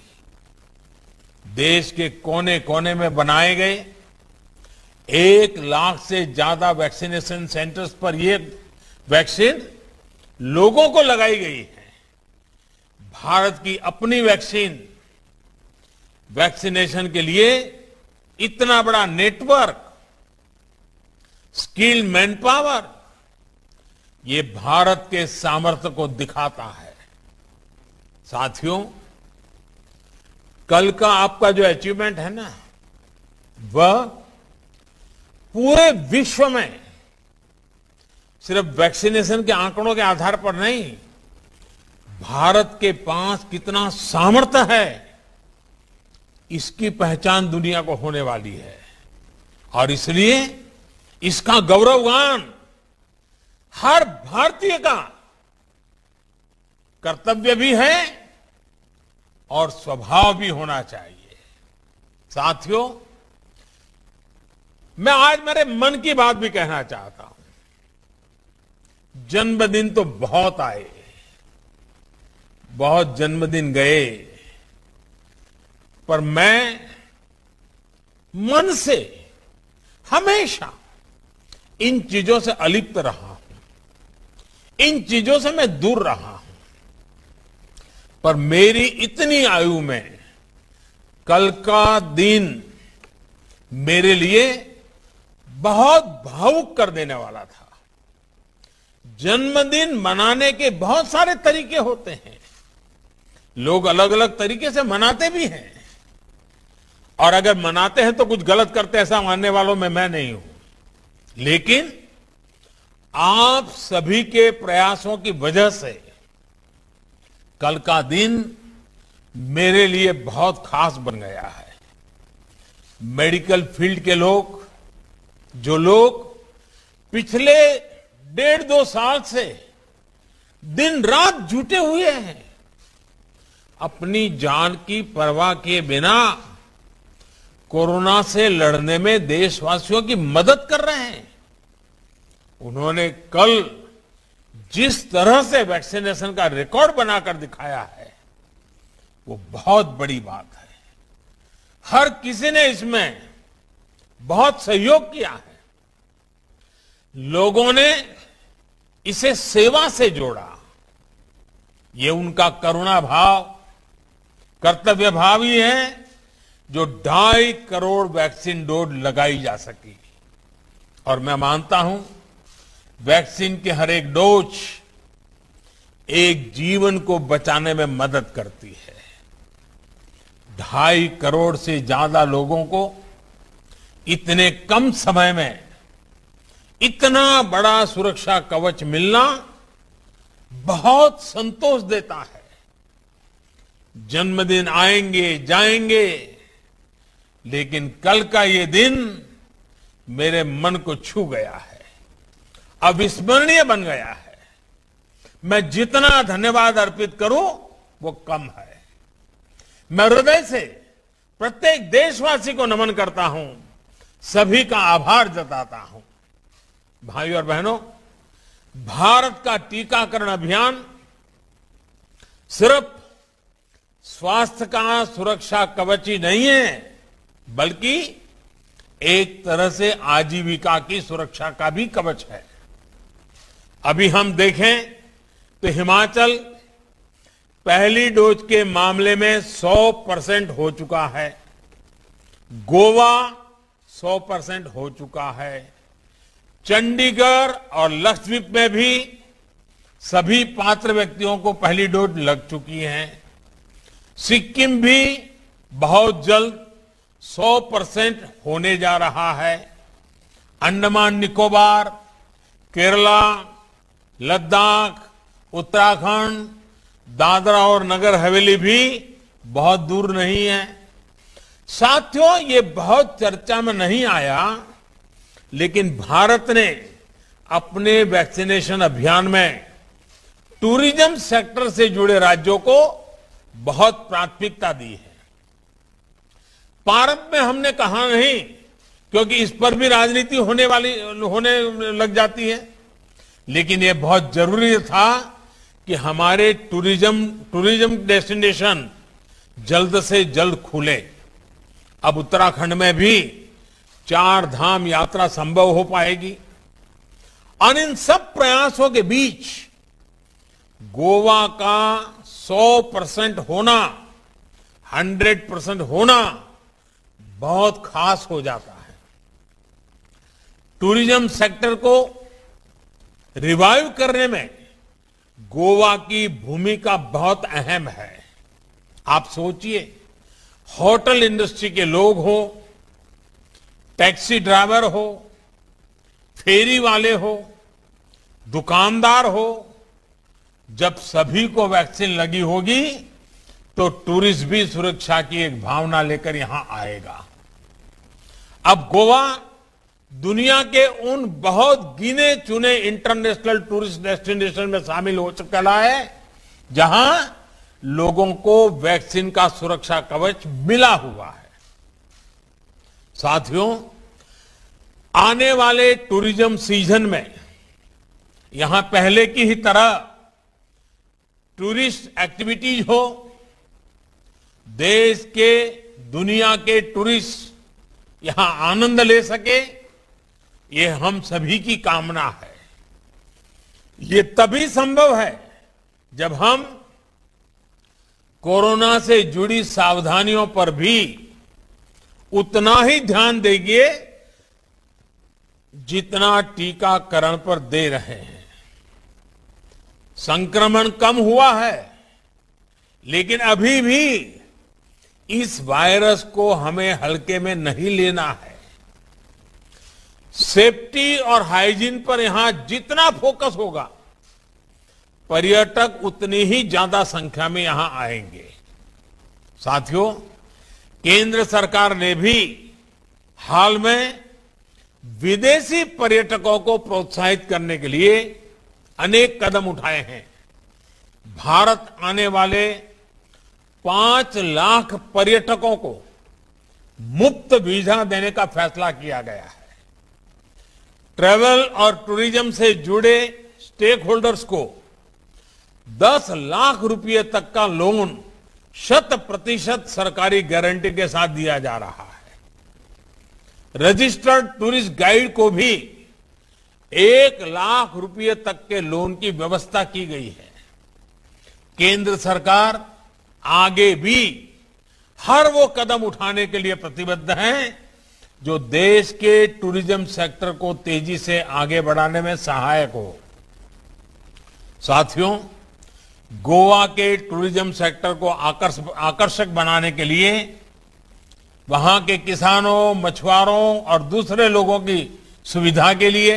देश के कोने कोने में बनाए गए 1 लाख से ज्यादा वैक्सीनेशन सेंटर्स पर ये वैक्सीन लोगों को लगाई गई है। भारत की अपनी वैक्सीनेशन के लिए इतना बड़ा नेटवर्क, स्किल्ड मैन पावर, ये भारत के सामर्थ्य को दिखाता है। साथियों, कल का आपका जो अचीवमेंट है ना, वह पूरे विश्व में सिर्फ वैक्सीनेशन के आंकड़ों के आधार पर नहीं, भारत के पास कितना सामर्थ्य है इसकी पहचान दुनिया को होने वाली है। और इसलिए इसका गौरवगान हर भारतीय का कर्तव्य भी है और स्वभाव भी होना चाहिए। साथियों, मैं आज मेरे मन की बात भी कहना चाहता हूं। जन्मदिन तो बहुत आए, बहुत जन्मदिन गए, पर मैं मन से हमेशा इन चीजों से अलिप्त रहा हूं, इन चीजों से मैं दूर रहा हूं, पर मेरी इतनी आयु में कल का दिन मेरे लिए बहुत भावुक कर देने वाला था। जन्मदिन मनाने के बहुत सारे तरीके होते हैं, लोग अलग अलग तरीके से मनाते भी हैं, और अगर मनाते हैं तो कुछ गलत करते ऐसा मानने वालों में मैं नहीं हूं। लेकिन आप सभी के प्रयासों की वजह से कल का दिन मेरे लिए बहुत खास बन गया है। मेडिकल फील्ड के लोग, जो लोग पिछले 1.5-2 साल से दिन रात जुटे हुए हैं, अपनी जान की परवाह किए बिना कोरोना से लड़ने में देशवासियों की मदद कर रहे हैं, उन्होंने कल जिस तरह से वैक्सीनेशन का रिकॉर्ड बनाकर दिखाया है, वो बहुत बड़ी बात है। हर किसी ने इसमें बहुत सहयोग किया है। लोगों ने इसे सेवा से जोड़ा। ये उनका करुणा भाव, कर्तव्य भाव ही है जो 2.5 करोड़ वैक्सीन डोज लगाई जा सकी। और मैं मानता हूं वैक्सीन के हर एक डोज एक जीवन को बचाने में मदद करती है। 2.5 करोड़ से ज्यादा लोगों को इतने कम समय में इतना बड़ा सुरक्षा कवच मिलना बहुत संतोष देता है। जन्मदिन आएंगे जाएंगे, लेकिन कल का ये दिन मेरे मन को छू गया है, अविस्मरणीय बन गया है। मैं जितना धन्यवाद अर्पित करूं वो कम है। मैं हृदय से प्रत्येक देशवासी को नमन करता हूं, सभी का आभार जताता हूं। भाइयों और बहनों, भारत का टीकाकरण अभियान सिर्फ स्वास्थ्य का सुरक्षा कवच ही नहीं है, बल्कि एक तरह से आजीविका की सुरक्षा का भी कवच है। अभी हम देखें तो हिमाचल पहली डोज के मामले में 100% हो चुका है, गोवा 100% हो चुका है, चंडीगढ़ और लक्षद्वीप में भी सभी पात्र व्यक्तियों को पहली डोज लग चुकी है। सिक्किम भी बहुत जल्द 100% होने जा रहा है। अंडमान निकोबार, केरला, लद्दाख, उत्तराखंड, दादरा और नगर हवेली भी बहुत दूर नहीं है। साथियों, ये बहुत चर्चा में नहीं आया, लेकिन भारत ने अपने वैक्सीनेशन अभियान में टूरिज्म सेक्टर से जुड़े राज्यों को बहुत प्राथमिकता दी है। भारत में हमने कहा नहीं, क्योंकि इस पर भी राजनीति होने लग जाती है, लेकिन यह बहुत जरूरी था कि हमारे टूरिज्म डेस्टिनेशन जल्द से जल्द खुले। अब उत्तराखंड में भी 4 धाम यात्रा संभव हो पाएगी। और इन सब प्रयासों के बीच गोवा का 100% होना, 100% होना बहुत खास हो जाता है। टूरिज्म सेक्टर को रिवाइव करने में गोवा की भूमिका बहुत अहम है। आप सोचिए, होटल इंडस्ट्री के लोग हो, टैक्सी ड्राइवर हो, फेरी वाले हो, दुकानदार हो, जब सभी को वैक्सीन लगी होगी तो टूरिस्ट भी सुरक्षा की एक भावना लेकर यहां आएगा। अब गोवा दुनिया के उन बहुत गिने चुने इंटरनेशनल टूरिस्ट डेस्टिनेशन में शामिल हो चुका है जहां लोगों को वैक्सीन का सुरक्षा कवच मिला हुआ है। साथियों, आने वाले टूरिज्म सीजन में यहां पहले की ही तरह टूरिस्ट एक्टिविटीज हो, देश के, दुनिया के टूरिस्ट यहां आनंद ले सके, ये हम सभी की कामना है। ये तभी संभव है जब हम कोरोना से जुड़ी सावधानियों पर भी उतना ही ध्यान देंगे जितना टीकाकरण पर दे रहे हैं। संक्रमण कम हुआ है, लेकिन अभी भी इस वायरस को हमें हल्के में नहीं लेना है। सेफ्टी और हाइजीन पर यहां जितना फोकस होगा, पर्यटक उतनी ही ज्यादा संख्या में यहां आएंगे। साथियों, केंद्र सरकार ने भी हाल में विदेशी पर्यटकों को प्रोत्साहित करने के लिए अनेक कदम उठाए हैं। भारत आने वाले 5 लाख पर्यटकों को मुफ्त वीजा देने का फैसला किया गया है। ट्रैवल और टूरिज्म से जुड़े स्टेक होल्डर्स को 10 लाख रुपए तक का लोन 100% सरकारी गारंटी के साथ दिया जा रहा है। रजिस्टर्ड टूरिस्ट गाइड को भी 1 लाख रुपए तक के लोन की व्यवस्था की गई है। केंद्र सरकार आगे भी हर वो कदम उठाने के लिए प्रतिबद्ध है जो देश के टूरिज्म सेक्टर को तेजी से आगे बढ़ाने में सहायक हो। साथियों, गोवा के टूरिज्म सेक्टर को आकर्षक बनाने के लिए वहां के किसानों, मछुआरों और दूसरे लोगों की सुविधा के लिए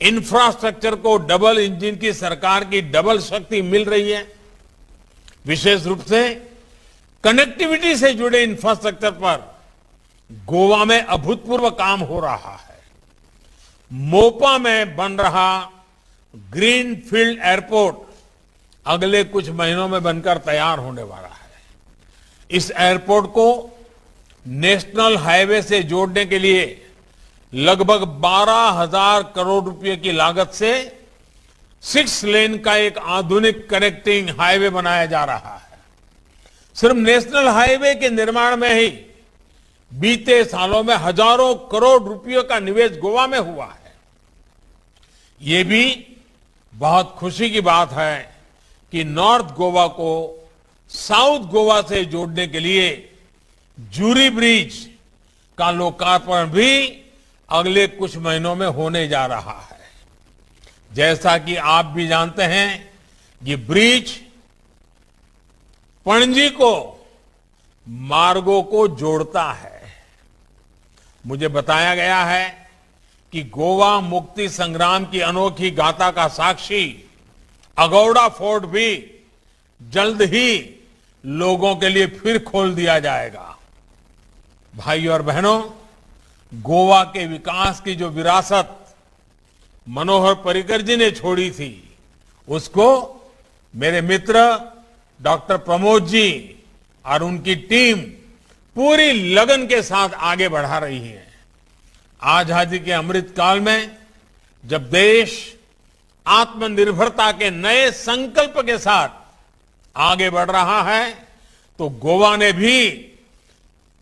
इंफ्रास्ट्रक्चर को डबल इंजन की सरकार की डबल शक्ति मिल रही है। विशेष रूप से कनेक्टिविटी से जुड़े इंफ्रास्ट्रक्चर पर गोवा में अभूतपूर्व काम हो रहा है। मोपा में बन रहा ग्रीन फील्ड एयरपोर्ट अगले कुछ महीनों में बनकर तैयार होने वाला है। इस एयरपोर्ट को नेशनल हाईवे से जोड़ने के लिए लगभग 12,000 करोड़ रुपए की लागत से 6 लेन का एक आधुनिक कनेक्टिंग हाईवे बनाया जा रहा है। सिर्फ नेशनल हाईवे के निर्माण में ही बीते सालों में हजारों करोड़ रुपयों का निवेश गोवा में हुआ है। ये भी बहुत खुशी की बात है कि नॉर्थ गोवा को साउथ गोवा से जोड़ने के लिए जूरी ब्रिज का लोकार्पण भी अगले कुछ महीनों में होने जा रहा है। जैसा कि आप भी जानते हैं, ये ब्रिज पणजी को मार्गों को जोड़ता है। मुझे बताया गया है कि गोवा मुक्ति संग्राम की अनोखी गाथा का साक्षी अगौड़ा फोर्ट भी जल्द ही लोगों के लिए फिर खोल दिया जाएगा। भाइयों और बहनों, गोवा के विकास की जो विरासत मनोहर पर्रिकर जी ने छोड़ी थी, उसको मेरे मित्र डॉक्टर प्रमोद जी और उनकी टीम पूरी लगन के साथ आगे बढ़ा रही है। आजादी के अमृत काल में जब देश आत्मनिर्भरता के नए संकल्प के साथ आगे बढ़ रहा है, तो गोवा ने भी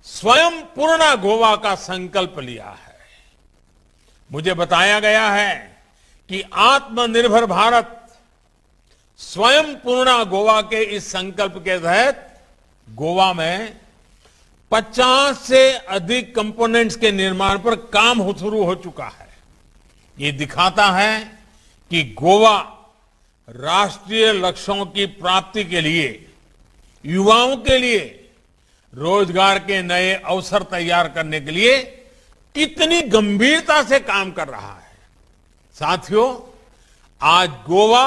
स्वयं पूर्ण गोवा का संकल्प लिया है। मुझे बताया गया है कि आत्मनिर्भर भारत स्वयं पूर्ण गोवा के इस संकल्प के तहत गोवा में 50 से अधिक कंपोनेंट्स के निर्माण पर काम शुरू हो चुका है। ये दिखाता है कि गोवा राष्ट्रीय लक्ष्यों की प्राप्ति के लिए, युवाओं के लिए रोजगार के नए अवसर तैयार करने के लिए कितनी गंभीरता से काम कर रहा है। साथियों, आज गोवा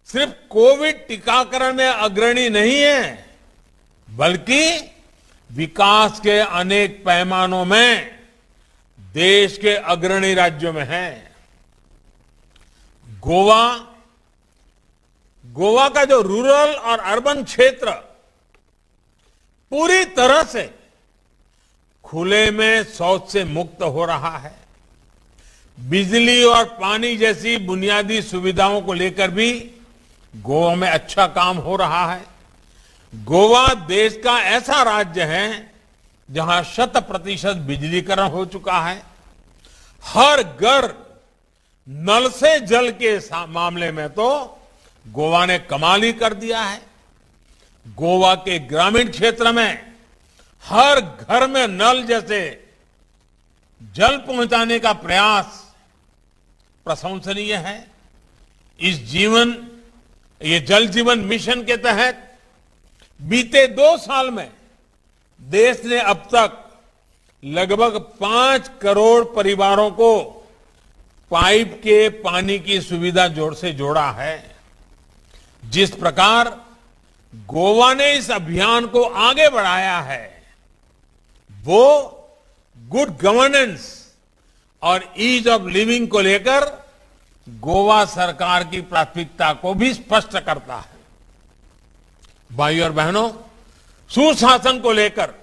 सिर्फ कोविड टीकाकरण में अग्रणी नहीं है, बल्कि विकास के अनेक पैमानों में देश के अग्रणी राज्यों में है। गोवा का जो रूरल और अर्बन क्षेत्र पूरी तरह से खुले में शौच से मुक्त हो रहा है। बिजली और पानी जैसी बुनियादी सुविधाओं को लेकर भी गोवा में अच्छा काम हो रहा है। गोवा देश का ऐसा राज्य है जहां 100% बिजलीकरण हो चुका है। हर घर नल से जल के मामले में तो गोवा ने कमाल ही कर दिया है। गोवा के ग्रामीण क्षेत्र में हर घर में नल जैसे जल पहुंचाने का प्रयास प्रशंसनीय है। ये जल जीवन मिशन के तहत बीते 2 साल में देश ने अब तक लगभग 5 करोड़ परिवारों को पाइप के पानी की सुविधा से जोड़ा है। जिस प्रकार गोवा ने इस अभियान को आगे बढ़ाया है, वो गुड गवर्नेंस और ईज ऑफ लिविंग को लेकर गोवा सरकार की प्राथमिकता को भी स्पष्ट करता है। भाइयों और बहनों, सुशासन को लेकर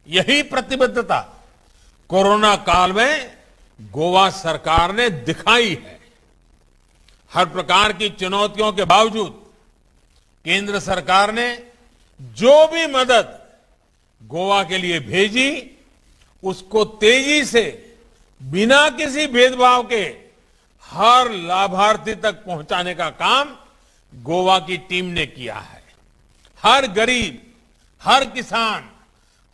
यही प्रतिबद्धता कोरोना काल में गोवा सरकार ने दिखाई है। हर प्रकार की चुनौतियों के बावजूद केंद्र सरकार ने जो भी मदद गोवा के लिए भेजी, उसको तेजी से बिना किसी भेदभाव के हर लाभार्थी तक पहुंचाने का काम गोवा की टीम ने किया है। हर गरीब, हर किसान,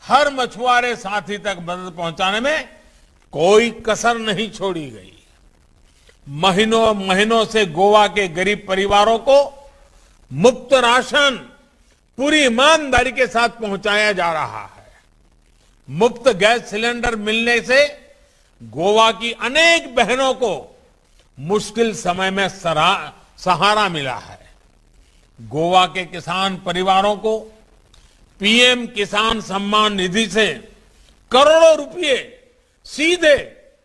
हर मछुआरे साथी तक मदद पहुंचाने में कोई कसर नहीं छोड़ी गई। महीनों महीनों से गोवा के गरीब परिवारों को मुफ्त राशन पूरी ईमानदारी के साथ पहुंचाया जा रहा है। मुफ्त गैस सिलेंडर मिलने से गोवा की अनेक बहनों को मुश्किल समय में सहारा मिला है। गोवा के किसान परिवारों को पीएम किसान सम्मान निधि से करोड़ों रुपए सीधे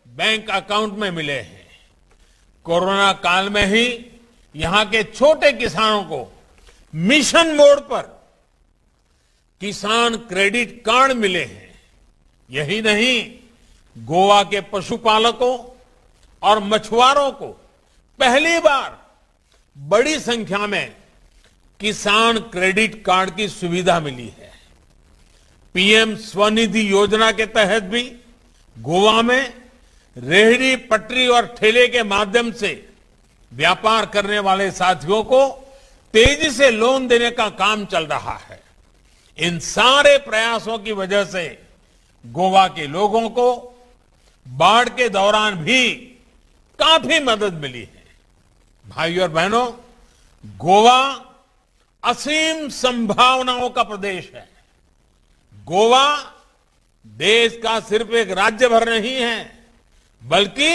बैंक अकाउंट में मिले हैं। कोरोना काल में ही यहां के छोटे किसानों को मिशन मोड पर किसान क्रेडिट कार्ड मिले हैं। यही नहीं, गोवा के पशुपालकों और मछुआरों को पहली बार बड़ी संख्या में किसान क्रेडिट कार्ड की सुविधा मिली है। पीएम स्वनिधि योजना के तहत भी गोवा में रेहड़ी, पटरी और ठेले के माध्यम से व्यापार करने वाले साथियों को तेजी से लोन देने का काम चल रहा है। इन सारे प्रयासों की वजह से गोवा के लोगों को बाढ़ के दौरान भी काफी मदद मिली है। भाइयों और बहनों, गोवा असीम संभावनाओं का प्रदेश है। गोवा देश का सिर्फ एक राज्य भर नहीं है, बल्कि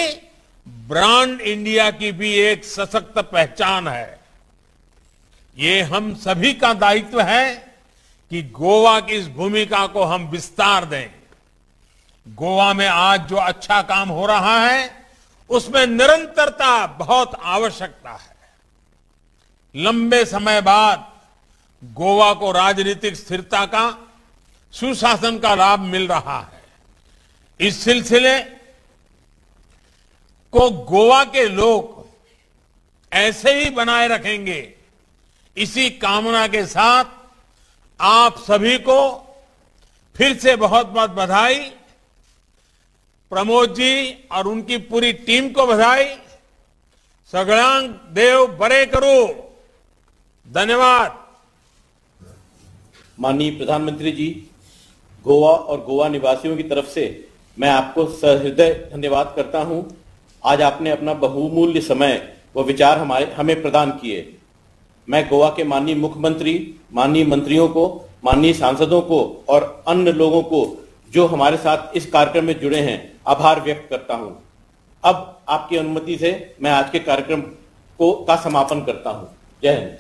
ब्रांड इंडिया की भी एक सशक्त पहचान है। ये हम सभी का दायित्व है कि गोवा की इस भूमिका को हम विस्तार दें। गोवा में आज जो अच्छा काम हो रहा है, उसमें निरंतरता बहुत आवश्यकता है। लंबे समय बाद गोवा को राजनीतिक स्थिरता का, सुशासन का लाभ मिल रहा है। इस सिलसिले को गोवा के लोग ऐसे ही बनाए रखेंगे, इसी कामना के साथ आप सभी को फिर से बहुत बहुत बधाई। प्रमोद जी और उनकी पूरी टीम को बधाई। सगळ्यांक देव बरे करो। धन्यवाद। माननीय प्रधानमंत्री जी, गोवा और गोवा निवासियों की तरफ से मैं आपको सहृदय धन्यवाद करता हूं। आज आपने अपना बहुमूल्य समय व विचार हमें प्रदान किए। मैं गोवा के माननीय मुख्यमंत्री, माननीय मंत्रियों को, माननीय सांसदों को और अन्य लोगों को जो हमारे साथ इस कार्यक्रम में जुड़े हैं, आभार व्यक्त करता हूं। अब आपकी अनुमति से मैं आज के कार्यक्रम का समापन करता हूं। जय हिंद।